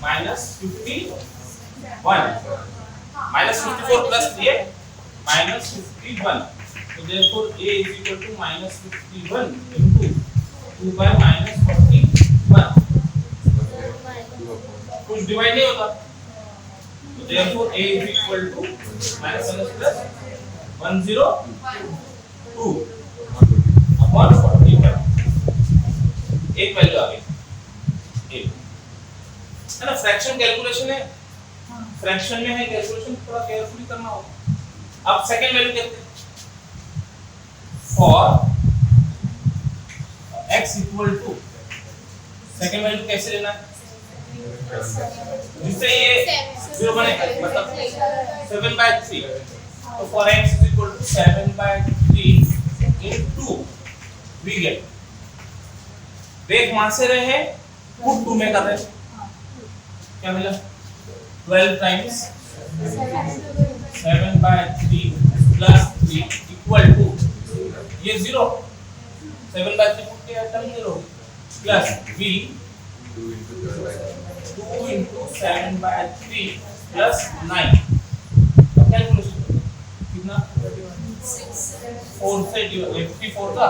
minus 51 minus 54 plus 3 minus 51 so therefore a is equal to minus 51 into 2 by minus 41 कुछ डिवाइड नहीं होता तो therefore a is equal to minus 1 plus 102 upon 41 एक वैल्यू आ गई एक है ना फ्रैक्शन कैलकुलेशन है फ्रैक्शन में है कैलकुलेशन थोड़ा केयरफुली करना होगा अब सेकंड वैल्यू देखते हैं for x equal to second value कैसे लेना है जिससे ये 0 बनेगा मतलब 7/3 तो for x is equal to 7/3 into we get देख वहां से रहे हैं पुट 2 में कर रहे हैं क्या मिला 12 times 7/3 plus 3 equal to ये 0 7/3 पुट के term 0 plus v 2 into 7/3 plus 9 अब कैलकुलेशन कितना 4 से 54 का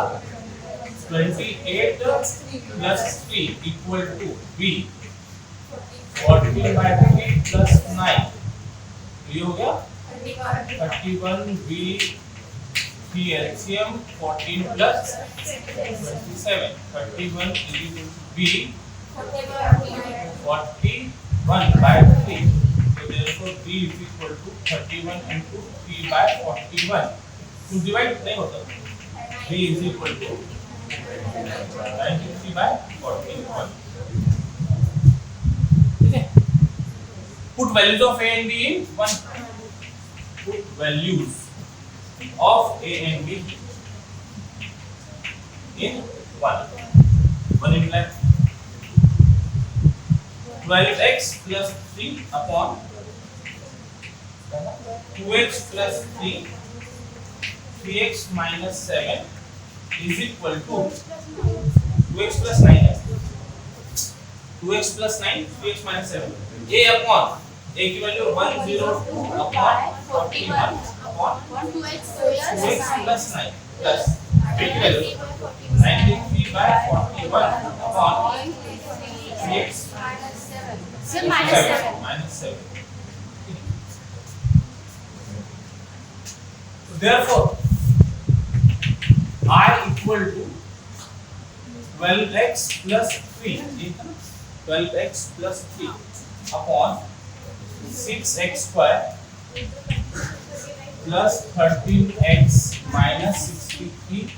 28 plus 3 equal to v 40/3 plus 9 ये हो गया 31 v LCM 14 plus 27 31 is equal to v 41/3 so therefore v is equal to 31 into 3/41 to divide नहीं होता, 3 is equal to 93 by 41. ठीक है, put values of a and b in one. Put values of a and b in 1 implies 12x plus 3 upon 2x plus 3 3x minus 7 is equal to 2x plus 9 है, 2x plus 9 3x minus 7 a upon a की value 102 upon 41 upon 2x plus 9 plus b की value 93 by 41 upon 3x minus 7. So therefore I equal to 12x plus 3, 12x plus 3 upon 6x square plus 13x minus 63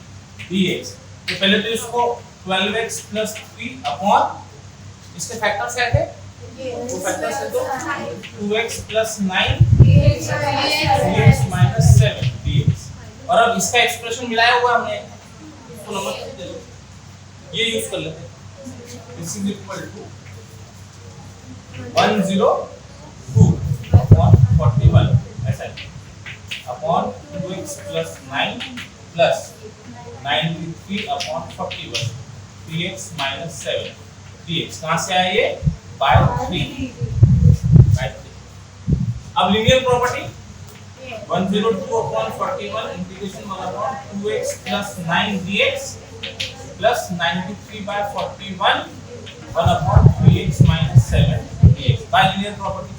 dx. तो पहले तो इसको 12x plus 3 upon इसके factors क्या थे? वो factors थे तो 2x plus 9 3x minus 7 dx. और अब इसका एक्सप्रेशन मिलाया हुआ हमने, इसको नंबर दे दो, ये यूज कर लेते हैं. This is equal to 102 upon 41 ऐसा अपॉन 2x plus 9 plus 93 अपॉन 41 3x minus 7 dx. कहाँ से आया ये? by 3. अब linear property 102 upon 41 integration 1 upon 2x plus 9 dx plus 93 by 41 1 upon 3x minus 7 dx by linear property.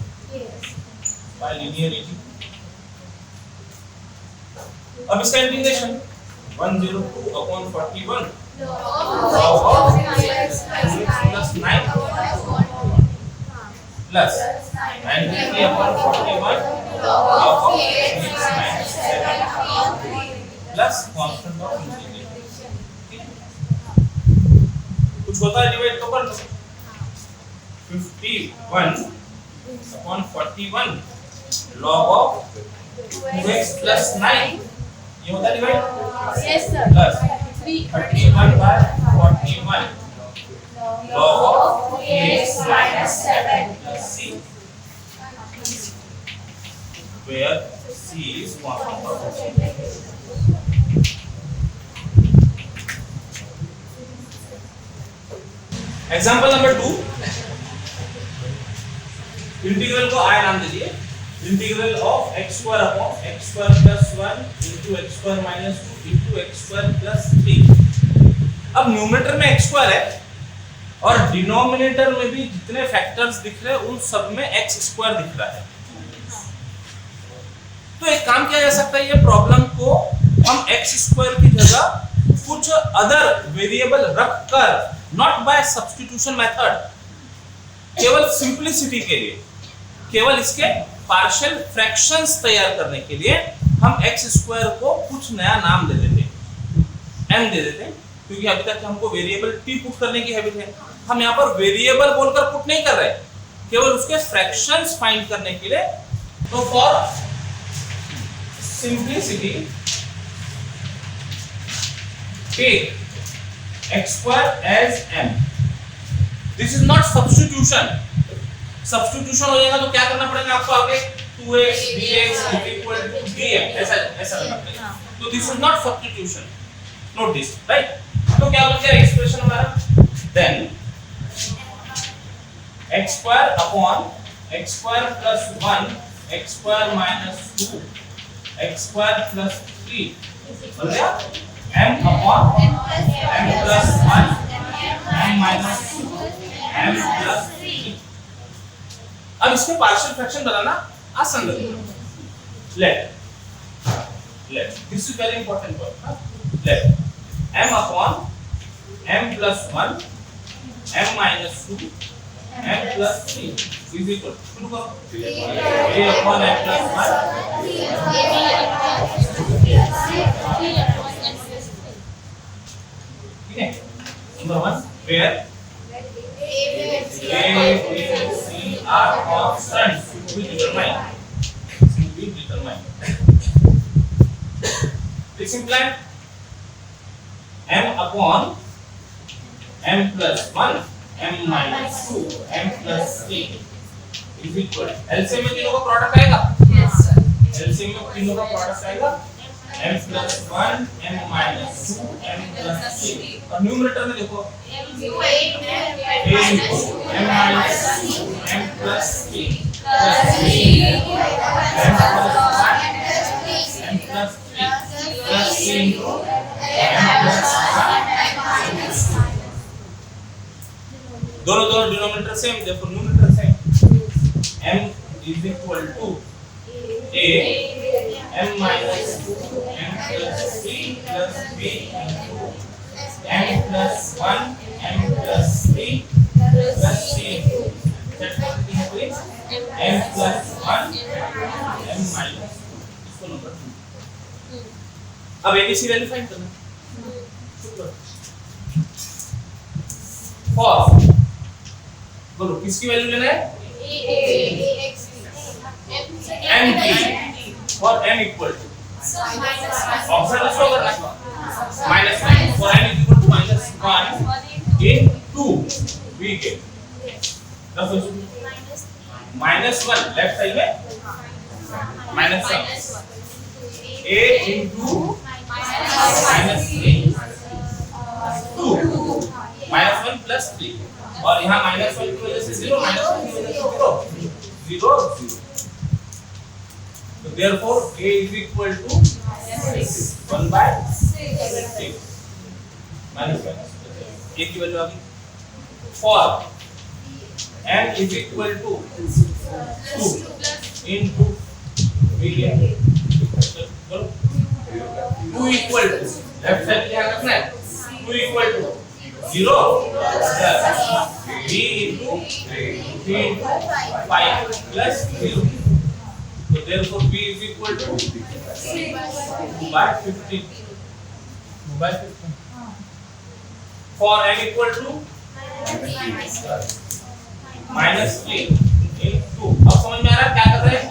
by linearity. अब इसका integration 102 upon 41 log of 2x plus 9 plus 93 upon 41 log of 3x minus 7 plus constant of integration. कुछ होता है divide तो कर लो. 51 upon 41 log of 2x plus 9 ये होता है divide. Yes sir. Plus 31 by 41 log of 3x minus 7 plus c, where c is constant of integration. Example number 2. Integral को I नाम दीजिए. Integral of x square upon x square plus 1 into x square minus 2 into x square plus 3. अब numerator में x square है और denominator में भी जितने फैक्टर्स दिख रहे हैं उन सब में x स्क्वायर दिख रहा है. तो एक काम किया जा सकता है, ये प्रॉब्लम को हम x स्क्वायर की जगह कुछ अदर वेरिएबल रखकर, नॉट बाय सब्स्टिट्यूशन मेथड, केवल सिंपलिसिटी के लिए, केवल इसके पार्शियल फ्रैक्शंस तैयार करने के लिए हम x स्क्वायर को कुछ नया नाम दे देते हैं, m दे देते हैं, क्योंकि अभी तक हमको वेरिएबल t पुट करने की हैबिट है. हम यहाँ पर वेरिएबल बोलकर पुट नहीं कर रहे, केवल उसके फ्रैक्शंस फाइंड करने के लिए. तो for simplicity take x square as m. This is not substitution. Substitution हो जाएगा तो क्या करना पड़ेगा आपको आगे? 2x dx equal to dm ऐसा करना पड़ेगा. तो this is not substitution. Note this, right? तो क्या बन गया एक्सप्रेशन हमारा? Then x square upon x square plus 1 x square minus 2 x square plus 3 बन गया m upon m plus 1 m minus 2 m plus 3. अब इसके पार्शियल फ्रैक्शन बनाना आसान लगेगा. let this is very important point. let m upon m plus 1 m minus 2 m plus 3 is equal to a upon m plus 1 where A, B, C are constants to be determined. This implies m upon m plus 1, m minus 2, m plus 3 is equal. LCM में तीनों का product आएगा? Yes sir. LCM में तीनों का product आएगा m plus 1, m minus 2, m plus 3. और numerator में देखो a into m minus 2, m plus 3 plus 3 m plus 1, m plus 3 plus 3 into m plus 1. दोनों denominator same, therefore numerator same. m is equal to a m minus 2 m plus 3 plus b into m plus 1 m plus 3 plus 3 into that everything is m plus 1 m minus 2. इसको number 2. अब a की सी value find करना. For बोलो किसकी value लेना है? m की for n equal to observe इसको करना है -1 for n equal to -1 in 2 we get -1 left side में -1 a into -3 2 -1 plus 3 और यहाँ -1 की वजह से 0 -1 की वजह से 0 0 so therefore a is equal to 1 by 6 minus 1 a की वैल्यू आ गई for n is equal to 2 into b बोलो 2 equal to लेफ्ट साइड ध्यान रखना है 2 equal to 0 b into 3 into 5 plus 0. So therefore b is equal to 2 by 15. 2 by 15. For n equal to -3 into अब समझ में आ रहा है क्या कर रहे हैं?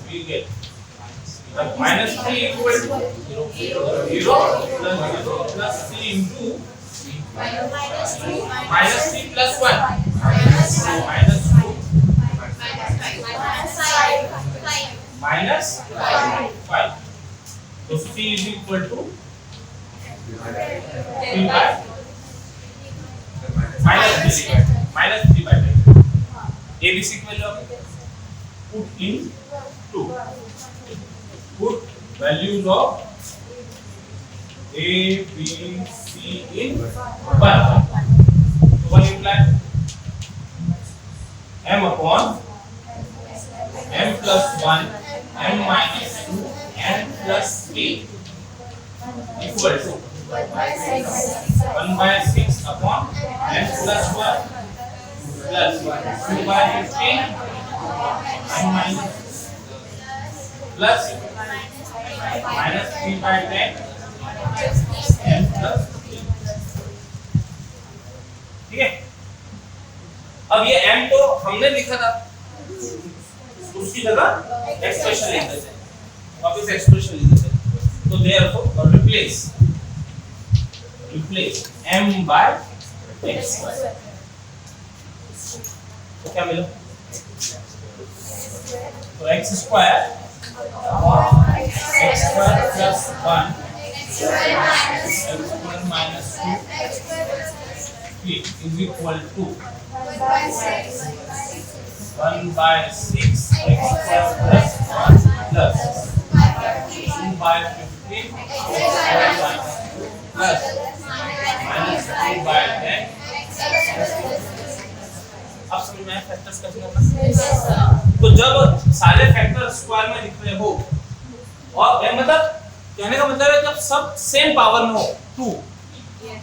We get -3 equal to 0 plus 3 into -3 plus 1 -2 -5 so c is equal to 3 by -3 by abc की value put in 2 put values of a b c in 1 so what implies m upon m plus 1 m minus 2 n plus 3 equal to 1 by 6 upon n plus 1 plus 2 by 15 n minus plus minus 3 by 10 n plus 3. ठीक है. अब ये m तो हमने लिखा था उसकी जगह एक्सप्रेशन लिख देते हैं. वापस एक्सप्रेशन लिख देते हैं. तो therefore replace m by x square. तो क्या मिला? तो x square x square plus 1 x square minus 2 is equal to 1 by 6 x square plus 1 plus 2 by 15 x square minus 2 plus minus 2 by 10. अब समझ में आया फैक्टर्स कैसे करना? तो जब सारे फैक्टर स्क्वायर में लिख रहे हो और मतलब कहने का मतलब है जब सब सेम पावर में हो 2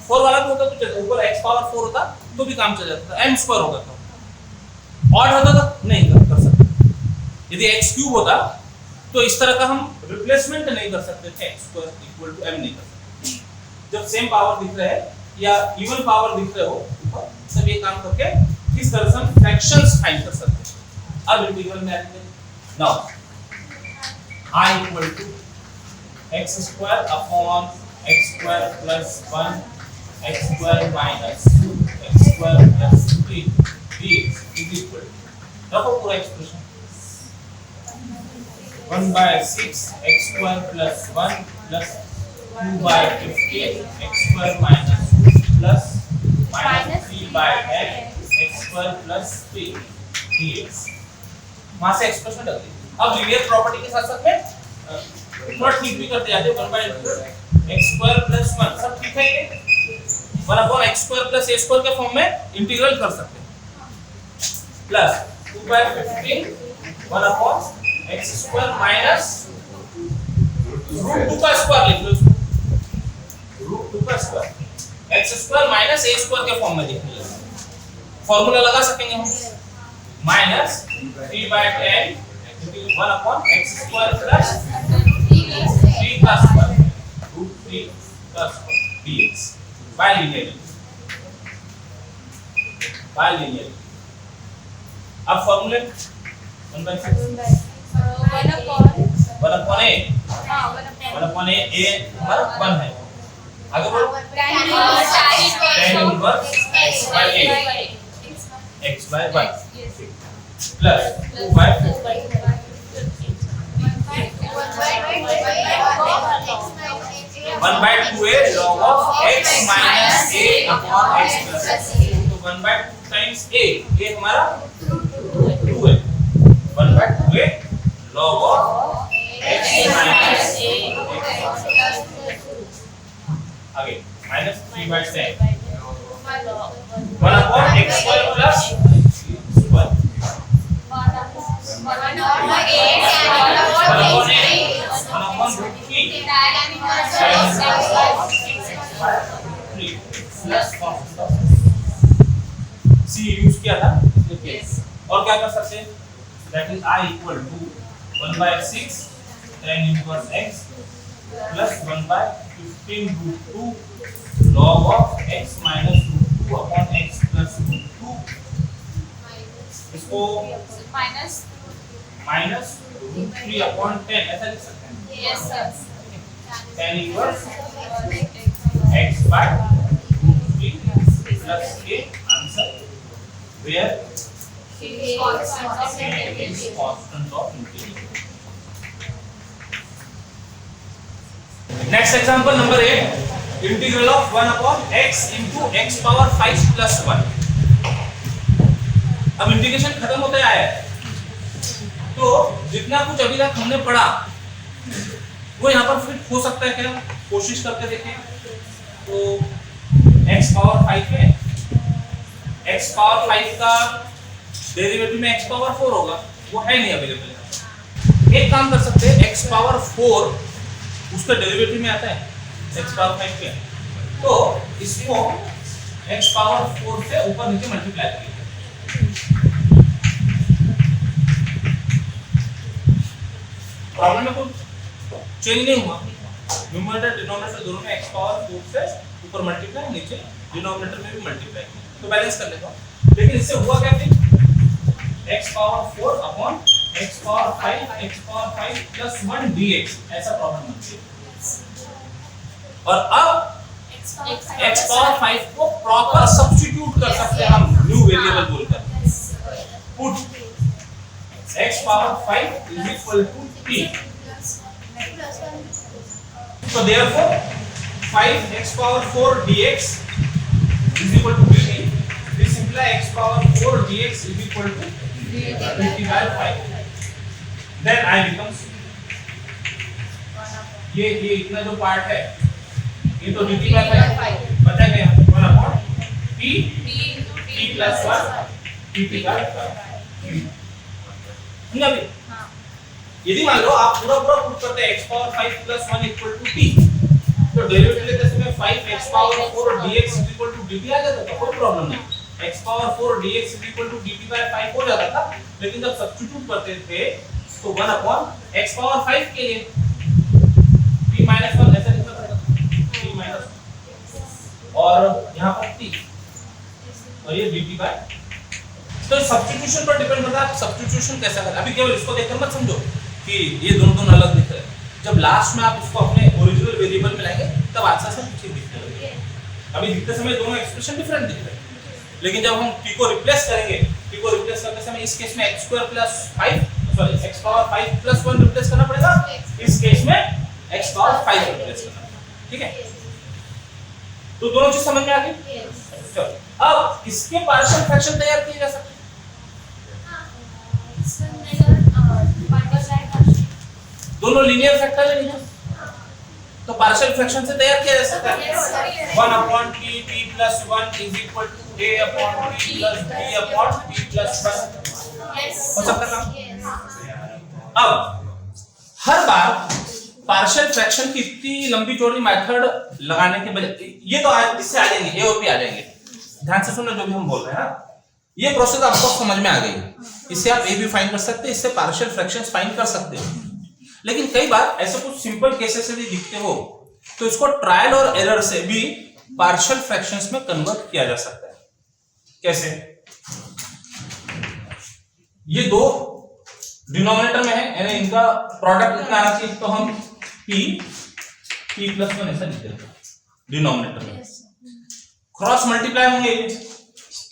4 वाला भी होता तो ऊपर x पावर 4 होता तो भी काम चल जाता था m स्क्वायर होगा तो ऑड होता था नहीं कर सकते. यदि x क्यूब होता तो इस तरह का हम रिप्लेसमेंट नहीं कर सकते थे x square equal to m नहीं कर सकते. जब सेम पावर दिख रहा है या इवन पावर दिख रहे हो ऊपर, सब ये काम करके किस तरह से हम फ्रैक्शंस फाइंड कर सकते हैं। अब इंटीग्रल में आएंगे। Now I equal to x square upon x square plus 1 x square minus 2 x square plus 3 dx is equal to, रखो पूरा expression, 1 by 6 x square plus 1 plus 2 by 15 x square minus 2 plus minus 3 by x x square plus 3 dx। वहां से expression डाल दी। अब linear property के साथ साथ में थोड़ा ठीक भी करते जाते हैं। 1 by x square plus 1 सब ठीक है ये, 1 upon x square plus a square के फॉर्म में इंटीग्रल कर सकते हैं, plus 2 by 15 1 upon x square minus root 2 का स्क्वायर लिख लो इसको, root 2 का square x square minus a square के फॉर्म में लिख लो। फार्मूला लगा सकेंगे हम, minus 3 by 10 1 upon x square plus 3 का स्क्वायर root 3 का स्क्वायर dx बाइलिनियर। अब फार्मूले 1 by 6 1 upon a हमारा 1 है, आगे बढ़ो, tan inverse x by 1 plus 2 by 15 1 by 2a log of x minus a upon x plus a, तो 1 by 2 times a हमारा 2 है, 1 by 2a log of x minus a आगे minus 3 by 10 1 upon x square plus square 1 upon root 3 C use किया था, और क्या कर सकते हैं, that is I equal to 1 by 6 tan inverse x plus 1 by 15 root 2 log of x minus root 2 upon x plus root 2, इसको minus root 3 upon 10 ऐसा लिख सकते हैं। Yes sir। tan inverse x by root 3 plus a answer where c is constant of integral। Next example number 8, integral of 1 upon x into x power 5 plus 1। अब integration खत्म होते आया है, तो जितना कुछ अभी तक हमने पढ़ा वो यहाँ पर फिट हो सकता है क्या, कोशिश करके देखें। तो x पावर 5 है, x पावर 5 का डेरिवेटिव में x पावर 4 होगा, वो है नहीं अवेलेबल। एक काम कर सकते हैं, x पावर 4 उसका डेरिवेटिव में आता है x पावर 5 के, तो इसको x पावर 4 से ऊपर नीचे मल्टीप्लाई करिए। प्रॉब्लम में कुछ चेंज नहीं हुआ, न्यूमरेटर डिनोमिनेटर दोनों में x पावर 4 से ऊपर मल्टीप्लाई, नीचे डिनोमिनेटर में भी मल्टीप्लाई, तो बैलेंस कर लेता हूं। लेकिन इससे हुआ क्या, फिर x power 4 upon x power 5 plus 1 dx ऐसा प्रॉब्लम बनती है। और अब x पावर 5 को प्रॉपर सब्स्टिट्यूट कर सकते हैं हम न्यू वेरिएबल बोलकर, put x power 5 is equal to t, so therefore 5x power 4 dx is equal to dt, this implies x power 4 dx is equal to dt by 5, then I becomes ये इतना जो part है ये तो dt by 5 बचा गया 1 upon t plus 1 dt by 5। यदि मान लो आप पूरा पुट करते हैं x power 5 plus 1 equal to t, तो डेरिवेटिव लेते समय 5x power 4 dx is equal to dt आ जाता था, कोई प्रॉब्लम नहीं, x power 4 dx is equal to dt by 5 हो जाता था। लेकिन जब सब्स्टिट्यूट करते थे तो 1 upon x पावर 5 के लिए t minus 1 ऐसा लिखना पड़ेगा, t minus 1, और यहाँ पर t और ये dt बाय। तो सब्स्टिट्यूशन पर डिपेंड करता है सब्स्टिट्यूशन कैसा करें। अभी केवल इसको देखकर मत समझो कि ये दोनों अलग दिख रहे हैं। जब लास्ट में आप इसको अपने ओरिजिनल वेरिएबल में लाएंगे तब आंसर से ठीक दिखने लगेगा। अभी दिखते समय दोनों एक्सप्रेशन डिफरेंट दिख रहे हैं, लेकिन जब हम t को रिप्लेस करेंगे, t को रिप्लेस करते समय इस केस में x square plus 5 sorry x power 5 plus 1 replace करना पड़ेगा, इस केस में x पावर 5 रिप्लेस करना। ठीक है, तो दोनों चीज समझ में आ गई। चलो अब इसके पार्शियल फ्रैक्शन तैयार किए जा सकते हैं। दोनों लीनियर फैक्टर है नहीं, तो पार्शियल फ्रैक्शन से तैयार किया जा सकता है। 1/t t plus 1 is equal to a/t plus b/t plus 1 हो सकता है। अब हर बार पार्शियल फ्रैक्शन की इतनी लंबी चौड़ी मेथड लगाने के बजाय ये तो आज इससे आ जाएंगे, ए और बी आ जाएंगे। ध्यान से सुनो जो भी हम बोल रहे हैं ना, ये प्रोसेस आपको समझ में आ गई। इससे आप ए बी फाइंड कर सकते हैं, इससे पार्शियल फ्रैक्शंस फाइंड कर सकते हो। लेकिन कई बार ऐसे कुछ सिंपल केसेस यदि दिखते हो तो इसको ट्रायल और एरर से भी पार्शियल फ्रैक्शंस में कन्वर्ट किया जा सकता है। कैसे? ये दो डिनोमिनेटर में है, यानी इनका प्रोडक्ट कितना आना चाहिए, तो हम p plus 1 ऐसा लिख देते हैं डिनोमिनेटर में। क्रॉस मल्टीप्लाई होंगे,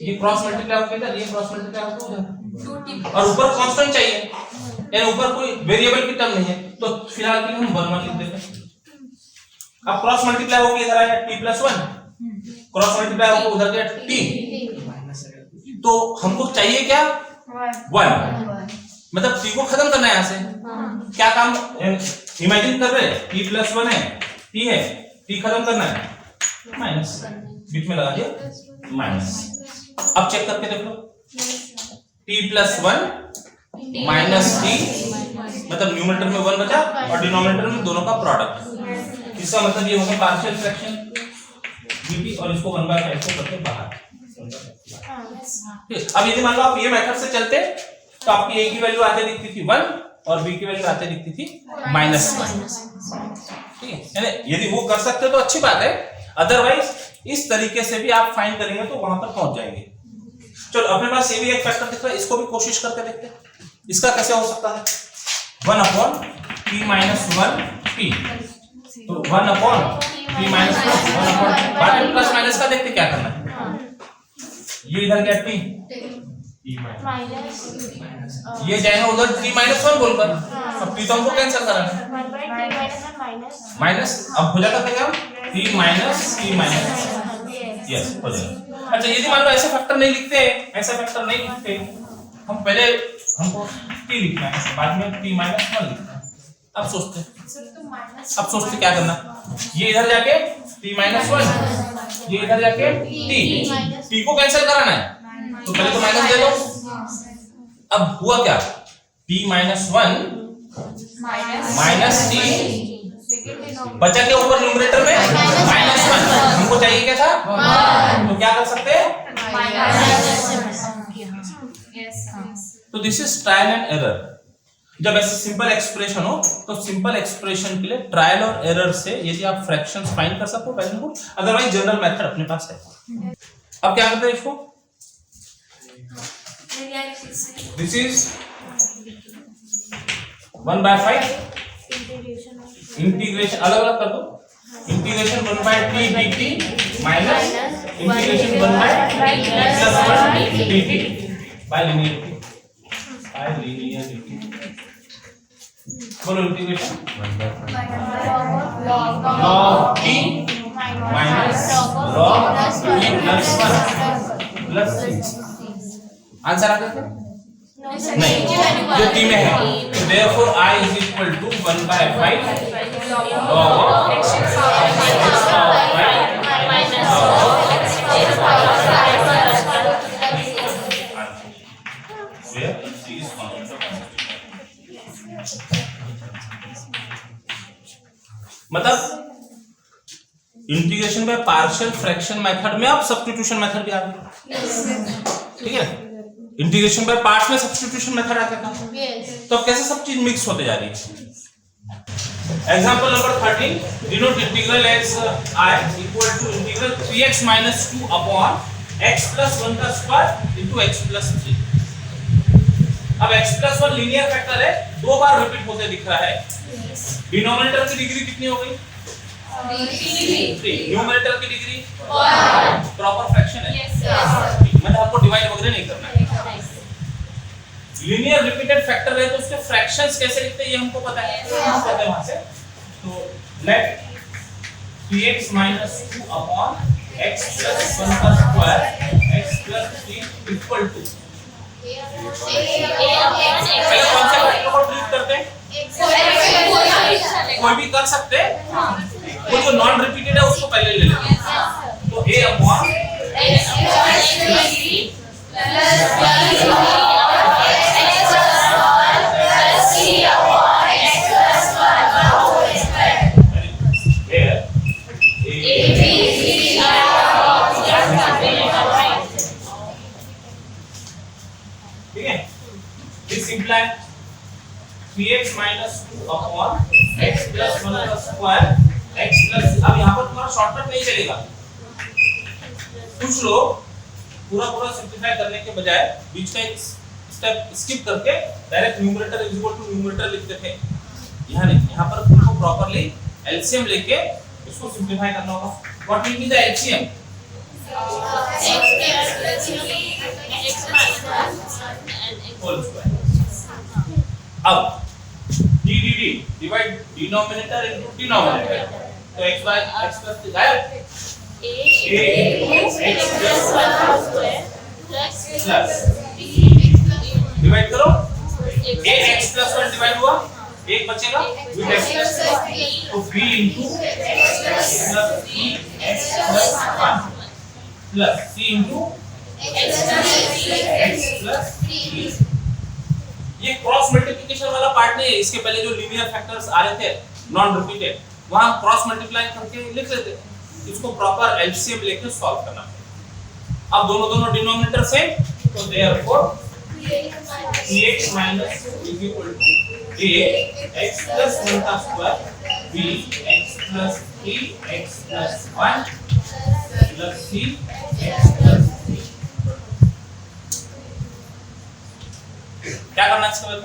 ये क्रॉस मल्टीप्लाई होगा इधर, ये क्रॉस मल्टीप्लाई होगा उधर, और ऊपर कांस्टेंट चाहिए, यानी ऊपर कोई वेरिएबल की टर्म नहीं है, तो फिलहाल के लिए हम 1 1 लिख देते हैं। अब क्रॉस मल्टीप्लाई होगा इधर आया t plus 1, क्रॉस मल्टीप्लाई होगा उधर गया t, तो हमको चाहिए क्या 1, मतलब t को खत्म करना है यहाँ से। क्या काम इमेजिन कर रहे हैं, t plus 1 है, t है, t खत्म करना है, माइनस बीच में लगा दिया माइनस। अब चेक करके देख लो, t plus 1 माइनस t, मतलब न्यूमरेटर में 1 बचा और डिनोमिनेटर में दोनों का प्रोडक्ट। इसका मतलब ये हो गया पार्शियल फ्रैक्शन dt, और इसको 1/5 को करके बाहर। अब यदि मान लो आप ये मेथड से चलते तो आपकी a की वैल्यू आते दिखती थी 1 और b की वैल्यू आते दिखती थी -1। ठीक है, यानी यदि वो कर सकते तो अच्छी बात है, अदरवाइज इस तरीके से भी आप फाइंड करेंगे तो वहां पर पहुंच जाएंगे। चलो अपने पास ये भी एक फैक्टर दिख रहा है, इसको भी कोशिश करके देखते हैं इसका कैसे हो सकता है। 1/t - 1t, तो 1/t - 1 बाद में प्लस माइनस का देखते क्या करना है। ये इधर गया t, ये जाएगा उधर t - 1 बोलकर, अब t तो हमको कैंसिल करना है, माइनस अब हो जाता क्या t - यस हो जाएगा। अच्छा यदि मान लो ऐसे फैक्टर नहीं लिखते, ऐसे फैक्टर नहीं लिखते, हम पहले हमको t लिखना है, बाद में t - 1 लिखना है। अब सोचते क्या करना, ये इधर जाके t - 1, ये इधर जाके t को कैंसिल कराना है, तो पहले तो माइनस दे दो। अब हुआ क्या, t - 1 माइनस t बचा के ऊपर न्यूमरेटर में -1, हमको चाहिए क्या था 1, तो क्या कर सकते हैं, तो this is trial and error. जब ऐसे सिंपल एक्सप्रेशन हो तो सिंपल एक्सप्रेशन के लिए ट्रायल और एरर से यदि आप फ्रैक्शंस फाइंड कर सको पहले को, अदरवाइज जनरल मेथड अपने पास है। अब क्या करते हैं इसको, दिस इज 1/5 इंटीग्रेशन अलग अलग कर दो, integration 1/t dt minus integration 1/t plus 1 dt by linearity, बोलो integration log t minus log t plus 1 plus answer आ गया नहीं, जो t में है, therefore I is equal to 1/5 log of x power 5 minus log of x power 5 where c is constant of मतलब integration by partial fraction method में अब substitution method भी आ गया। ठीक है, इंटीग्रेशन बाय पार्ट्स में सब्स्टिट्यूशन मेथड आ गया था, तो अब कैसे सब चीज मिक्स होते जा रही है। Example number 13, denote integral as I equal to integral 3x minus 2 upon x plus 1 का स्क्वायर into x plus 3। अब x plus 1 लीनियर फैक्टर है, दो बार रिपीट होते दिख रहा है। डिनोमिनेटर की डिग्री कितनी हो गई? 3। न्यूमरेटर की डिग्री 1। प्रॉपर फ्रैक्शन है। मतलब आपको डिवाइड वगैरह नहीं करना है। लीनियर रिपीटेड फैक्टर रहे तो उसके फ्रैक्शंस कैसे लिखते हैं ये हमको पता है, हम पता है वहां से। तो let 3x minus 2 upon x plus 1 का square x plus 3 equal to पहले कौन से फैक्टर को ट्रीट करते हैं? कोई भी कर सकते हैं, वो जो नॉन रिपीटेड है उसको पहले ले लेते हैं। तो a upon x plus 3 ठीक है। This imply 3x minus 2 upon x plus 1 का स्क्वायर x plus, अब यहाँ पर तुम्हारा शॉर्टकट नहीं चलेगा। कुछ लोग पूरा सिंपलीफाई करने के बजाय बीच का एक स्टेप स्किप करके direct numerator is equal to numerator लिखते थे। यहाँ नहीं, यहाँ पर तुमको प्रॉपर्ली एलसीएम लेके इसको सिंपलीफाई करना होगा। What will be the LCM? Whole square. अब d divide denominator into denominator, तो x प्लस गायब, x प्लस 1 प्लस डिवाइड करो, a x प्लस 1 डिवाइड हुआ, एक बचेगा विद x प्लस 1, तो b into x plus 3 x plus 1 plus c into x plus 3। ये cross multiplication वाला part नहीं है, इसके पहले जो लीनियर फैक्टर्स आ रहे थे नॉन रिपीटेड, वहां क्रॉस मल्टीप्लाई करके लिख लेते हैं। इसको प्रॉपर एलसीएम लेके सॉल्व करना है। अब दोनों डिनोमिनेटर सेम, तो therefore 3x minus is equal to a x plus 1 का square b x plus 3 x plus 1 plus c x plus 3। क्या करना है इसके बाद?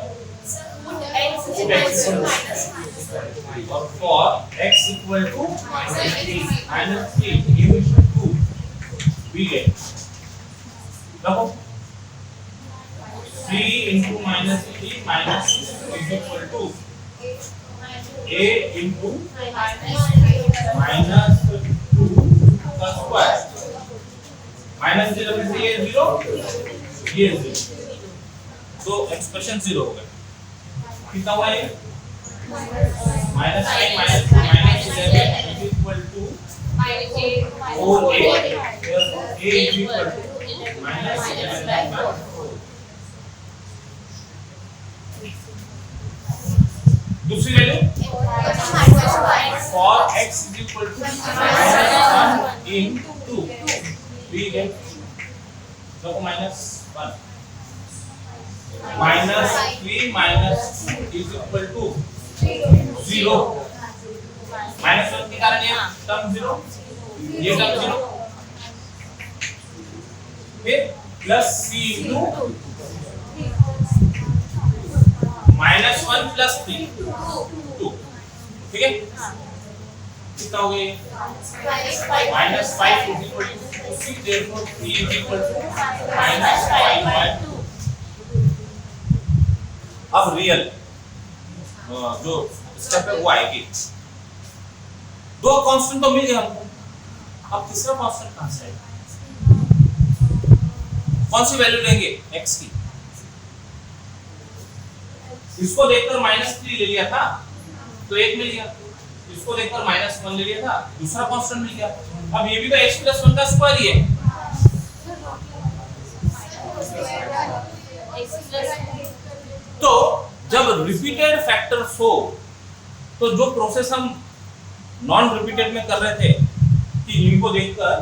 और for x equal to minus 3 give it to b get देखो 3 into minus 3 minus 6 is equal to a into minus 2 का square, minus 0 से ये 0 ये 0, तो एक्सप्रेशन 0 हो गया। कितना हुआ ये? Minus 9 minus 2 minus 11 is equal to 4a, therefore a is equal to minus 11 by 4। दूसरी value for x is equal to minus 1 into 2, we get so minus 1 minus 3 minus 2 is equal to 0, minus 1 के कारण ये term 0, ये term 0, फिर plus c into minus 1 plus 3 2, ठीक है। कितना हो गया? minus 5 is equal to 6, therefore 3 is equal to minus 5 by 2। अब रियल जो स्टेप है वो आएगी। दो कांस्टेंट तो मिल गए हमको, अब तीसरा कांस्टेंट कहां से आएगा? कौन सी वैल्यू लेंगे x की? इसको देखकर -3 ले लिया था तो 1 मिल गया, इसको देखकर -1 ले लिया था, दूसरा कांस्टेंट मिल गया। अब ये भी तो x + 1 का स्क्वायर ही है, तो जब रिपीटेड फैक्टर्स हो तो जो प्रोसेस हम नॉन रिपीटेड में कर रहे थे कि इनको देखकर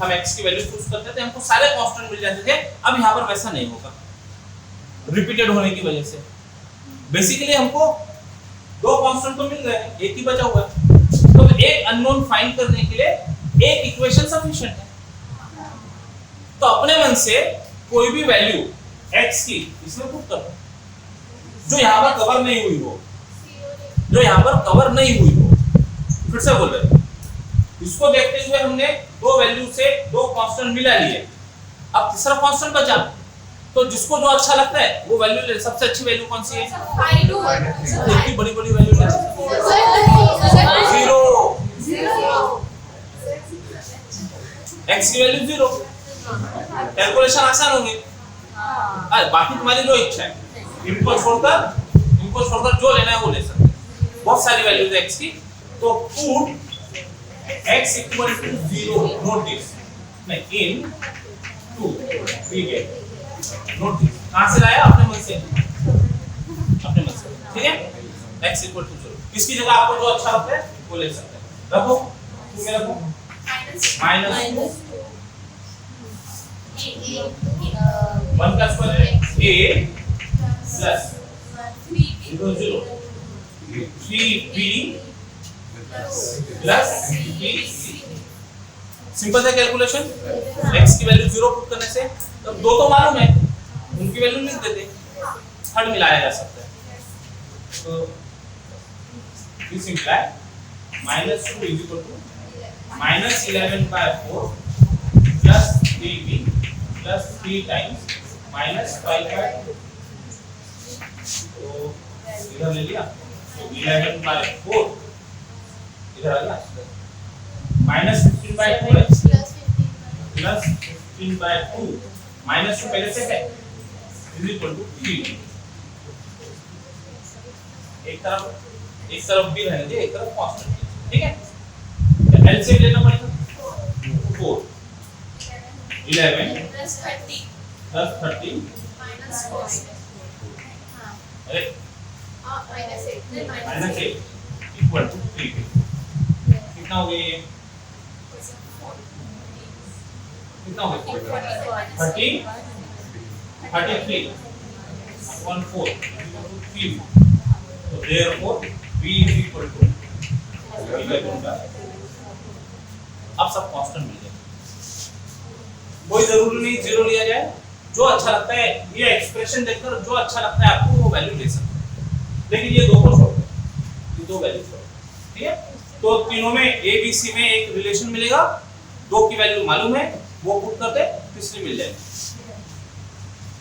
हम x की वैल्यू चूज करते थे, हमको सारे कांस्टेंट मिल जाते थे। अब यहाँ पर वैसा नहीं होगा रिपीटेड होने की वजह से। बेसिकली हमको दो कांस्टेंट तो मिल गए, एक ही बचा हुआ है, तो एक अननोन फाइंड करने के लिए एक इक्वेशन सफिशिएंट है। तो अपने मन से कोई भी वैल्यू x की इसमें पुट कर दो जो यहाँ पर कवर नहीं हुई हो, जो यहाँ पर कवर नहीं हुई हो। फिर से बोल रहे, इसको देखते हुए हमने दो वैल्यू से दो कांस्टेंट मिला लिए, अब तीसरा कांस्टेंट बचा, तो जिसको जो अच्छा लगता है वो वैल्यू ले। सबसे अच्छी वैल्यू कौन सी है? इतनी बड़ी बड़ी वैल्यू ले, 0 x की वैल्यू 0, कैलकुलेशन आसान होंगे। बाकी तुम्हारी जो इच्छा है, इनको छोड़कर जो लेना है वो ले सकते हैं। बहुत सारी वैल्यूज है x की, तो put x equal to 0, note this, नहीं in 2 we get, note this, कहाँ से लाया? अपने मन से, ठीक है? x equal to 0, इसकी जगह आपको जो अच्छा लगता है वो ले सकते हैं। रखो, तुम क्या रखो? माइनस 1 का स्क्वायर है a plus 0 3b plus b। Simple है कैलकुलेशन, x की वैल्यू 0 पुट करने से, तब दो तो मालूम है, उनकी वैल्यू लिख देते, थर्ड मिलाया जा सकता है। तो this imply -2 is equal to -11/4 plus 3b plus 3 times -5/2। तो इधर ले लिया, तो 11/4 इधर आ गया, -15/2 है प्लस 15/2 -2 पहले से है इज इक्वल टू 3। एक तरफ भी रहने दे, एक तरफ कांस्टेंट, ठीक है? एलसीएम लेना पड़ेगा, 4 11 प्लस 30 प्लस 30 माइनस 4 अरे माइनस 8 इक्वल टू 3। कितना हो गया ये? कितना हो गया? 33 upon 4 3। तो therefore b is equal to 11। अब सब कांस्टेंट मिल गए, कोई जरूरी नहीं 0 लिया जाए, जो अच्छा लगता है ये एक्सप्रेशन देखकर जो अच्छा लगता है आपको वो वैल्यू ले सकते हैं, लेकिन ये दो को छोड़ दो, ये दो वैल्यू छोड़, ठीक है? तो तीनों में a b c में एक रिलेशन मिलेगा, दो की वैल्यू मालूम है वो पुट करते, तीसरी मिल जाएगी।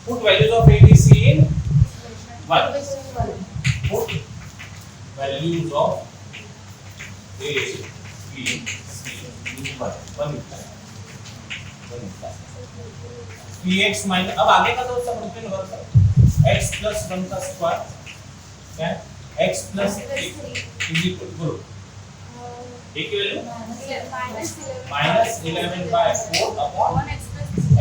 Put values of a b c in 1, put values of a b c in 1 मिलता है 3x माइनस, अब आगे का तो सब रूटीन वर्क है, x प्लस 1 का स्क्वायर क्या है? x plus 3 is equal to a की value -11/4 upon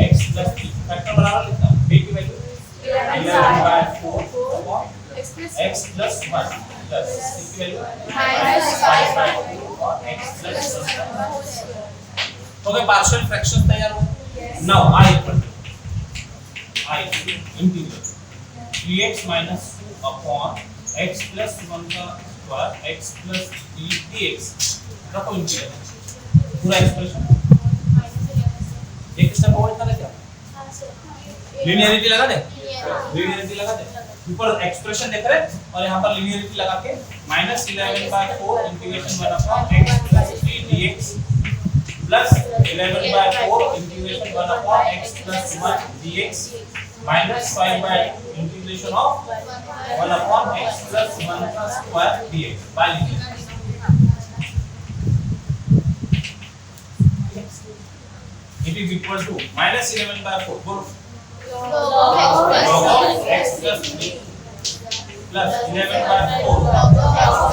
x plus 3, factor बराबर लिखना, a की value 11/4 upon x plus 1 plus c की value -5/2 upon x plus 1। Okay, partial fraction तैयार हो। Now I equal to integral 3x minus 2 upon x plus 1 का square x plus 3 dx। रखो integral पूरा expression, एक स्टेप अवॉइड करें क्या? Linearity लगा दे, लीनियरिटी लगा दे, ऊपर एक्सप्रेशन देख रहे और यहाँ पर लीनियरिटी लगा के -11/4 integration 1 upon x plus 3 dx plus 11/4 integration 1 upon x plus 1 dx minus 5 integration of 1 upon x plus 1 का स्क्वायर dx बाय लीजिए। It is equal to -11/4 बोलो log of x plus 3 plus 11/4 log of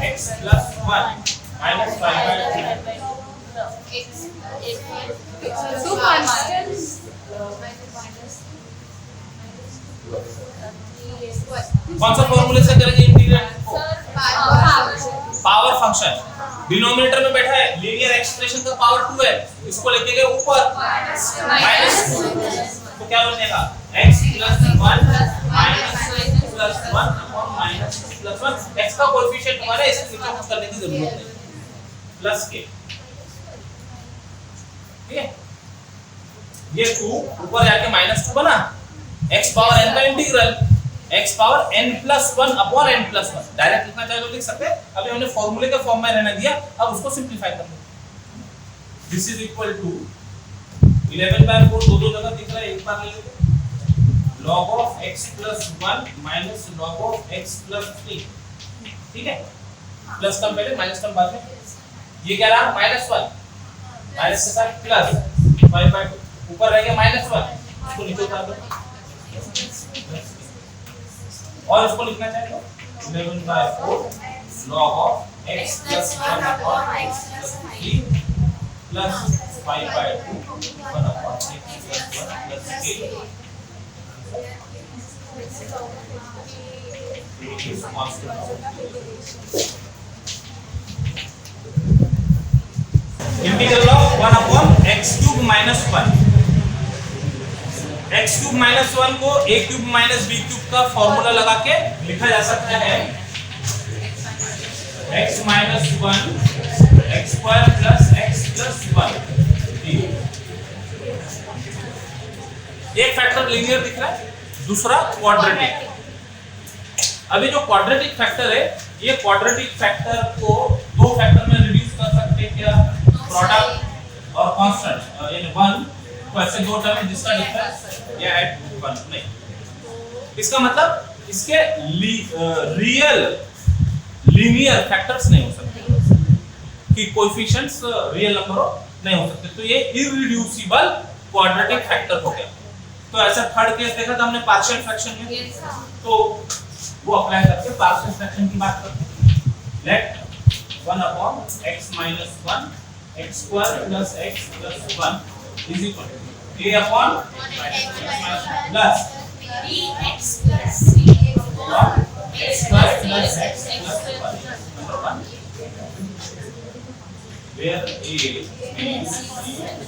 x plus 1 minus 5/2। two constants कौन सा फॉर्मूले से करेंगे integrate को? Power function denominator में बैठा है, लीनियर एक्सप्रेशन का पावर 2 है, इसको लेके गए ऊपर -2, तो क्या बनेगा x plus 1 minus plus 1 upon -2 plus 1 x का कोएफिशिएंट हमारा है, इसके नीचे कुछ करने की जरूरत नहीं, प्लस k। ठीक है, ये 2 ऊपर जाके -2 बना, x पावर n का integral x power n plus 1 upon n plus 1, direct लिखना चाहे तो लिख सकते हैं, अभी हमने फॉर्मूले के फॉर्म में रहने दिया, अब उसको सिंपलीफाई कर लो। दिस इज इक्वल टू 11/4, दो जगह दिख रहा है, एक बार ले लेते हैं, log of x plus 1 minus log of x plus 3, ठीक है, प्लस टर्म पहले माइनस टर्म बाद में, ये क्या रहा -1, माइनस के साथ प्लस 5/2, ऊपर रह गया -1, इसको नीचे उतार दो, और इसको लिखना चाहे तो 11/4 log of x plus 1 upon x plus 3 plus 5/2 1 upon x plus 1 plus k। Integral of 1 upon x cube minus 1, x cube minus 1 को a cube minus b cube का फॉर्मूला लगा के लिखा जा सकता है x minus 1 x square plus x plus 1। एक factor linear दिख रहा है, दूसरा क्वाड्रेटिक। अभी जो क्वाड्रेटिक फैक्टर है, ये क्वाड्रेटिक फैक्टर को दो फैक्टर में रिड्यूस कर सकते हैं क्या, प्रोडक्ट और कांस्टेंट, यानी 1 को ऐसे दो टर्म है जिसका डिफरेंस ये है 1 नहीं, इसका मतलब इसके रियल लीनियर फैक्टर्स नहीं हो सकते कि कोएफिशिएंट्स रियल नंबर नहीं हो सकते, तो ये इररिड्यूसिबल क्वाड्रेटिक फैक्टर हो गया। तो ऐसा थर्ड केस देखा था हमने पार्शियल फ्रैक्शन में, तो वो अप्लाई करके पार्शियल फ्रैक्शन की बात करते हैं। लेट 1 upon x minus 1 x square plus x plus 1 is equal to a upon plus x plus 3 upon x square plus x plus 1, number 1, where a, b, c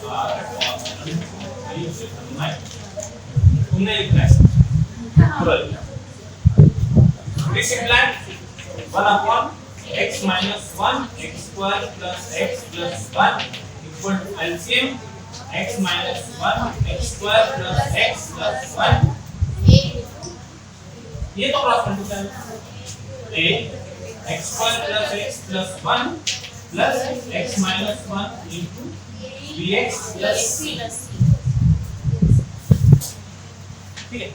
are constant, तुमने लिखना है पूरा लिखना। This implies 1 upon x minus 1 x square plus x plus 1 equal to LCM x minus 1 x square plus x plus 1, ये तो cross multiply a x square plus x plus 1 plus x minus 1 into bx plus c, ठीक है,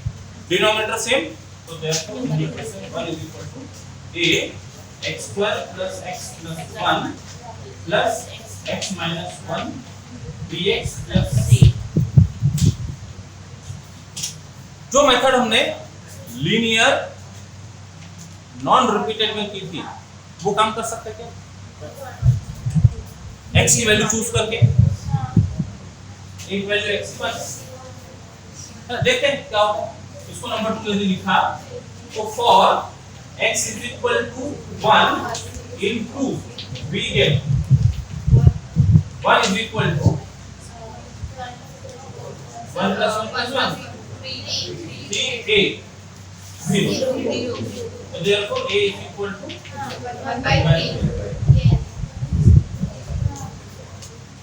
denominator same, तो therefore 1 is equal to a x square plus x plus 1 plus x minus 1 bx plus c। जो method हमने linear non repeated में की थी वो काम कर सकते क्या, x की वैल्यू चूज करके एक वैल्यू x पर देखते हैं क्या होगा। इसको नंबर 2 यदि लिखा तो for x is equal to 1 into we get 1 is equal to 1 plus 1 plus 1 3 8 0, so therefore a is equal to 1/3।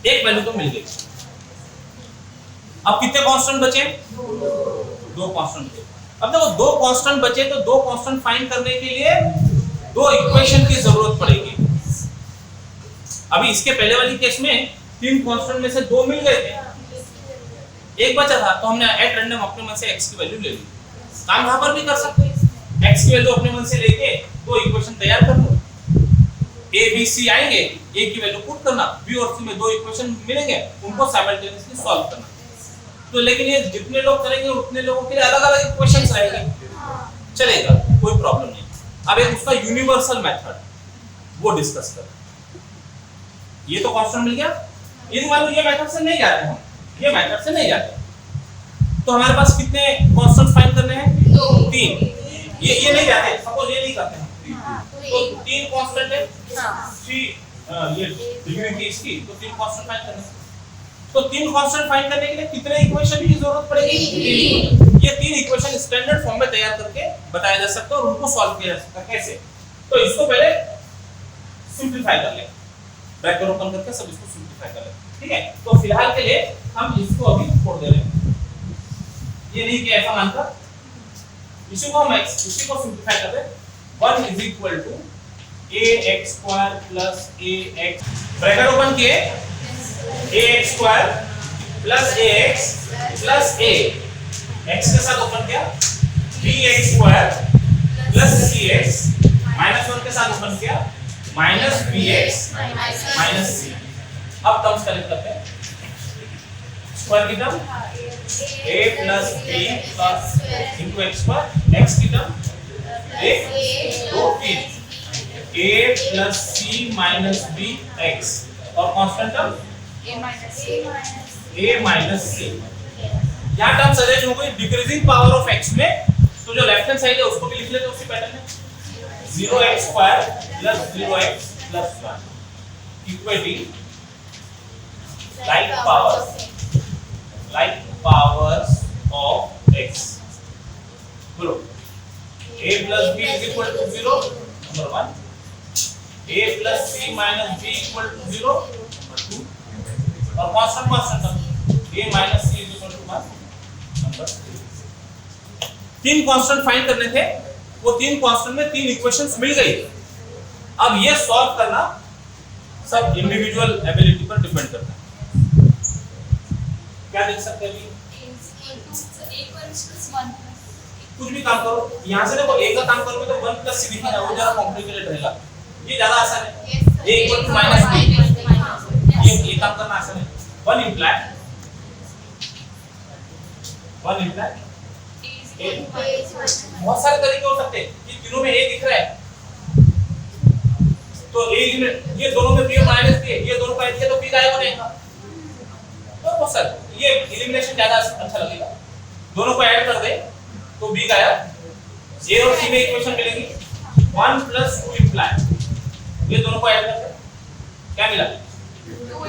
एक वैल्यू तो मिल गई। अब कितने कांस्टेंट बचे, दो कांस्टेंट बचे। अब देखो दो कांस्टेंट बचे तो दो कांस्टेंट फाइंड करने के लिए दो इक्वेशन की जरूरत पड़ेगी। अभी इसके पहले वाली केस में तीन कांस्टेंट में से दो मिल गए थे, एक बचा था, तो हमने एट रैंडम अपने मन से x की वैल्यू ले ली। काम यहां पर भी कर सकते हैं, x की वैल्यू अपने मन से लेके दो इक्वेशन तैयार कर लो, a b c आएंगे, a की वैल्यू पुट करना, b और c में दो इक्वेशन मिलेंगे, उनको साइमल्टेनियसली सॉल्व करना। तो लेकिन ये जितने लोग करेंगे उतने लोगों के लिए अलग-अलग इक्वेशंस रहेंगे, चलेगा, कोई प्रॉब्लम नहीं। अब एक उसका यूनिवर्सल मेथड वो डिस्कस करें। ये तो कांस्टेंट मिल गया, यदि मान लो ये मेथड से नहीं जाते हम, ये मेथड से नहीं जाते, तो हमारे पास कितने कांस्टेंट फाइंड करने हैं, तीन। ये नहीं जाते, सपोज ये नहीं करते हम, तो तीन कांस्टेंट है, ये डिग्री की इसकी, तो तीन कांस्टेंट फाइंड करने हैं। तो तीन कांस्टेंट फाइंड करने के लिए कितने इक्वेशन की जरूरत पड़ेगी, ये तीन इक्वेशन स्टैंडर्ड फॉर्म में तैयार करके बताया जा सकता है और उनको सॉल्व किया जा सकता है। कैसे? तो इसको पहले सिंप्लीफाई कर ले, ब्रैकेट ओपन करके सब इसको सिंप्लीफाई कर ले, ठीक है। तो फिलहाल के लिए हम इसको अभी छोड़ दे रहे हैं, ये नहीं कि ऐसा मानकर इसी को सिंप्लीफाई कर दे। 1 is equal to ax square plus ax, bracket open किए, ax square plus ax plus a, x के साथ ओपन किया, bx square plus cx minus 1 के साथ ओपन किया, माइनस bx माइनस c। अब टर्म्स कलेक्ट करते हैं, स्क्वायर की term a plus b plus into x square, x की term a 2 a plus c minus b x, और constant term a minus c। यहाँ टर्म्स अरेंज हो गई decreasing power of x में, तो जो लेफ्ट हैंड साइड है उसको भी लिख लेते हैं उसी पैटर्न में, 0x square plus 0x plus 1 equality like powers of x। बोलो a plus b is equal to 0, number 1, a plus c minus b equal to 0, number 2, और constant term a minus c is equal to 1, number 3। तीन constant find करने थे, वो तीन constant में तीन equations मिल गई। अब ये सॉल्व करना सब इंडिविजुअल एबिलिटी पर डिपेंड करता है। क्या देख सकते हैं अभी, कुछ भी काम करो, यहाँ से देखो a का काम करोगे तो 1 प्लस c दिखेगा, वो जरा कॉम्प्लिकेटेड रहेगा, ये ज्यादा आसान है। a equal to minus b, ये काम करना आसान है। 1 इम्प्लाई बहुत सारे तरीके हो सकते हैं, ये तीनों में a दिख रहा है तो a ये दोनों में b माइनस b है, ये दोनों का दिया तो b गायब हो जाएगा। तो बहुत सारे, ये एलिमिनेशन ज्यादा अच्छा लगेगा, दोनों को ऐड कर दे तो b गायब, a और c में इक्वेशन मिलेगी 1 प्लस 2 इम्प्लाई, ये दोनों को ऐड कर दे, क्या मिला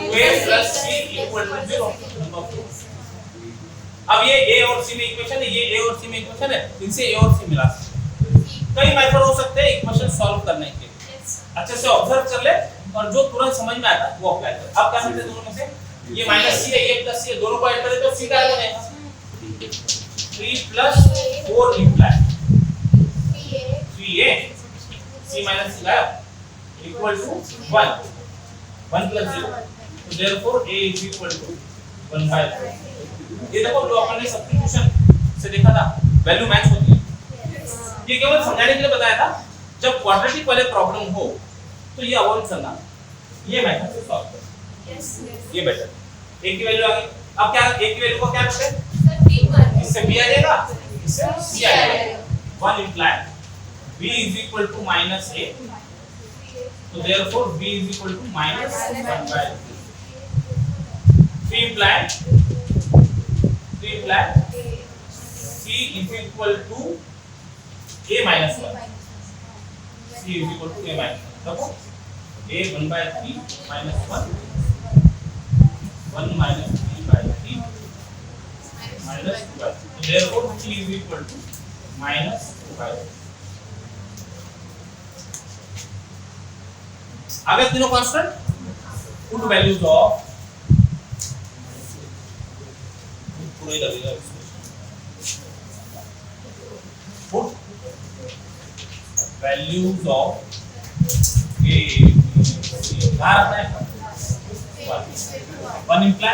2a plus c equal to 0, number 2। अब ये a और c में इक्वेशन है, ये a और c में इक्वेशन है, इनसे a और c मिला सकते, कई मेथड हो सकते हैं इक्वेशन सॉल्व करने के, अच्छे से ऑब्जर्व कर ले और जो तुरंत समझ में आता है वो अप्लाई कर। अब क्या मिलता है दोनों में से, ये माइनस c है, ये प्लस c है, दोनों को ऐड करें तो c का हो जाएगा 3 plus 4 imply 3a c minus c गायब इक्वल टू 1 प्लस 0, तो therefore a is equal to 1/3। ये देखो जो अपन ने सब्स्टिट्यूशन से देखा था, वैल्यू मैच होती है, ये केवल समझाने के लिए बताया था। जब क्वाड्रेटिक वाले प्रॉब्लम हो तो ये अवॉइड करना, ये मेथड से सॉल्व कर, ये बेटर। a की वैल्यू आ गई, अब क्या a की वैल्यू को क्या रखते हैं, इससे b आ जाएगा, इससे c आ जाएगा। 1 imply b is equal to minus a, तो therefore b is equal to minus 1/3। 3 imply c is equal to a minus 1, c is equal to a minus 1, देखो a 1/3 minus 1 minus 3/3 minus 2/3, so therefore c is equal to minus 2/3। आगे तीनों constant, put values of, पूरा ही लगेगा, put values of a b c, कहाँ रखना है 1 imply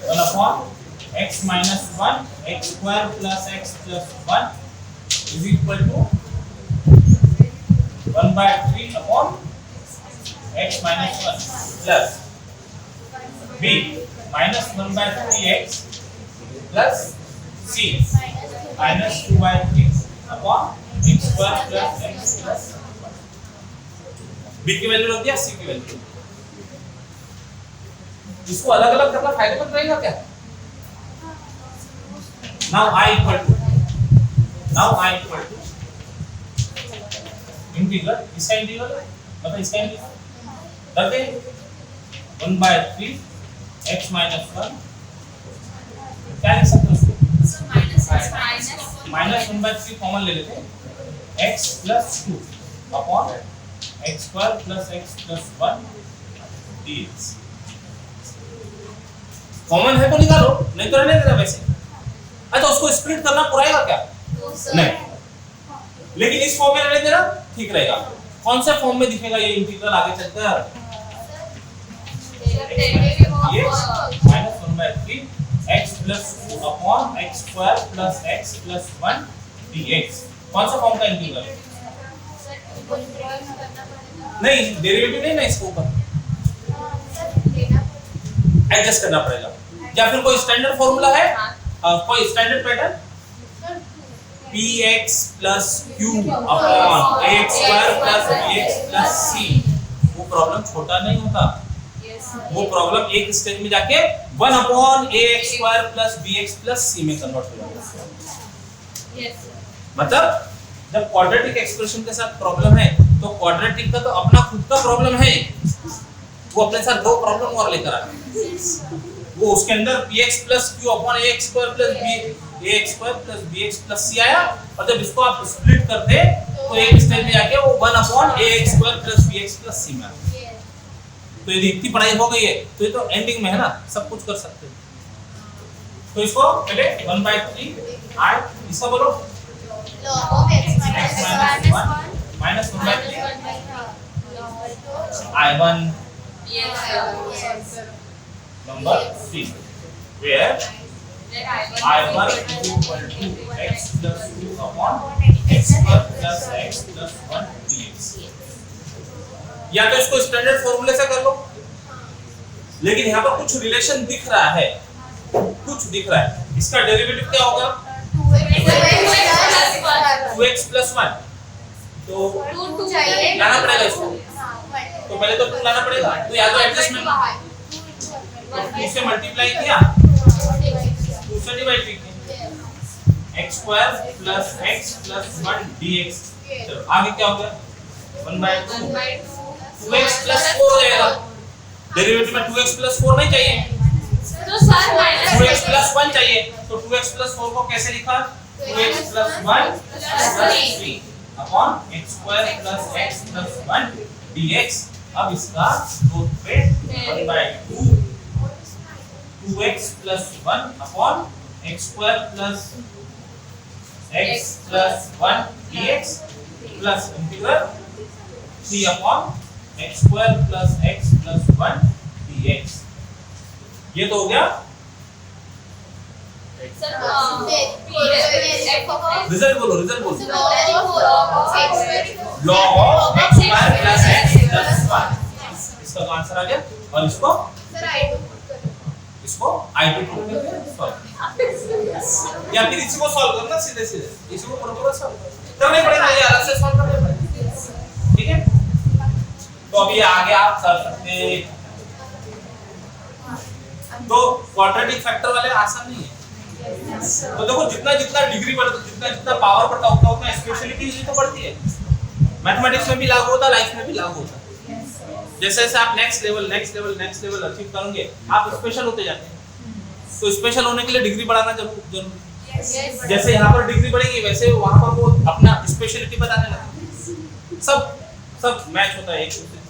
1 upon x minus 1 x square plus x plus 1 is equal to 1/3 upon x minus 1 plus b minus 1/3x plus c minus 2/3 upon x square plus x plus 1। b की value रख दिया, c की value, इसको अलग अलग करना फायदेमंद रहेगा क्या। now I equal to integral, इसका इंटीग्रल मतलब इसका इंटीग्रल रख दे 1/3 x minus 1, क्या लिख सकते हैं उसको, माइनस 1/3 कॉमन ले लेते हैं, x plus 2 upon x square plus x plus 1 dx। Common है तो निकालो, नहीं तो रहने देना वैसे। अच्छा उसको स्प्लिट करना पुराएगा क्या? नहीं, लेकिन इस फॉर्म में रहने देना ठीक रहेगा। कौन से फॉर्म में दिखेगा ये इंटीग्रल आगे चलकर? ये -1/3 x plus 2 upon x square plus x plus 1 dx। कौन सा फॉर्म का इंटीग्रल? नहीं, डेरिवेटिव नहीं ना इसके ऊपर, एडजस्ट करना पड़ेगा। या फिर कोई स्टैंडर्ड फॉर्मूला है, कोई standard pattern? px plus q upon ax square plus bx plus c। वो प्रॉब्लम छोटा नहीं होता, वो प्रॉब्लम एक स्टेज में जाके 1 upon ax square plus bx plus c में कन्वर्ट हो जाएगा। मतलब जब क्वाड्रेटिक एक्सप्रेशन के साथ प्रॉब्लम है तो क्वाड्रेटिक का तो अपना खुद का प्रॉब्लम है, वो अपने साथ दो प्रॉब्लम और लेकर आता है। वो उसके अंदर px plus q upon ax square plus ax square plus bx plus c आया, और जब इसको आप स्प्लिट करते तो एक स्टेज में जाके वो 1 upon ax square plus bx plus c में। तो यदि इतनी पढ़ाई हो गई है तो ये तो एंडिंग में है ना, सब कुछ कर सकते हैं। तो इसको पहले 1/3 r इसका बोलो log of x minus 1 minus 1/3 I1 number 3 where I1 is equal to x plus 2 upon x square plus x plus 1 dx। या तो इसको स्टैंडर्ड फॉर्मूले से कर लो, लेकिन यहाँ पर कुछ रिलेशन दिख रहा है, कुछ दिख रहा है। इसका डेरिवेटिव क्या होगा? 2x plus 1। तो लाना पड़ेगा इसको, तो पहले तो 2 लाना पड़ेगा, तो या तो एडजस्टमेंट 2 से मल्टीप्लाई किया, 2 से डिवाइड किया, x square plus x plus 1 dx। चलो आगे क्या हो गया? 1/2 2x plus 4 हो जाएगा। डेरिवेटिव में 2x plus 4 नहीं चाहिए, तो सर माइनस 2x plus 1 चाहिए। तो 2x plus 4 को कैसे लिखा? 2x plus 1 plus 3 upon x square plus x plus 1 dx। अब इसका रूट पे 1/2 2x plus 1 upon x square plus x plus 1 dx plus integral 3 upon x square plus x plus 1 dx। ये तो हो गया रिजल्ट बोलो, रिजल्ट बोलो। log of x square plus x plus 1। इसका आंसर आ गया, और इसको I2 प्रूव करके सॉल्व, या फिर इसी को सॉल्व करना सीधे सीधे, इसी को बराबर सॉल्व करना पड़ेगा, ये अलग से सॉल्व करना पड़ेगा। ठीक है, तो अभी आगे आप कर सकते हैं। तो क्वाड्रेटिक फैक्टर वाले आसान नहीं है। तो देखो जितना जितना डिग्री बढ़ता, जितना जितना पावर बढ़ता, उतना उतना स्पेशलिटी तो बढ़ती है। मैथमेटिक्स में भी लागू होता है, लाइफ में भी लागू होता है। जैसे जैसे आप नेक्स्ट लेवल अचीव करेंगे, आप स्पेशल होते जाते हैं। तो स्पेशल होने के लिए डिग्री बढ़ाना जरूरी है। जैसे यहाँ पर डिग्री बढ़ेगी, वैसे वहाँ पर वो अपना स्पेशलिटी बताने लगेंगे। सब मैच होता है एक दूसरे से।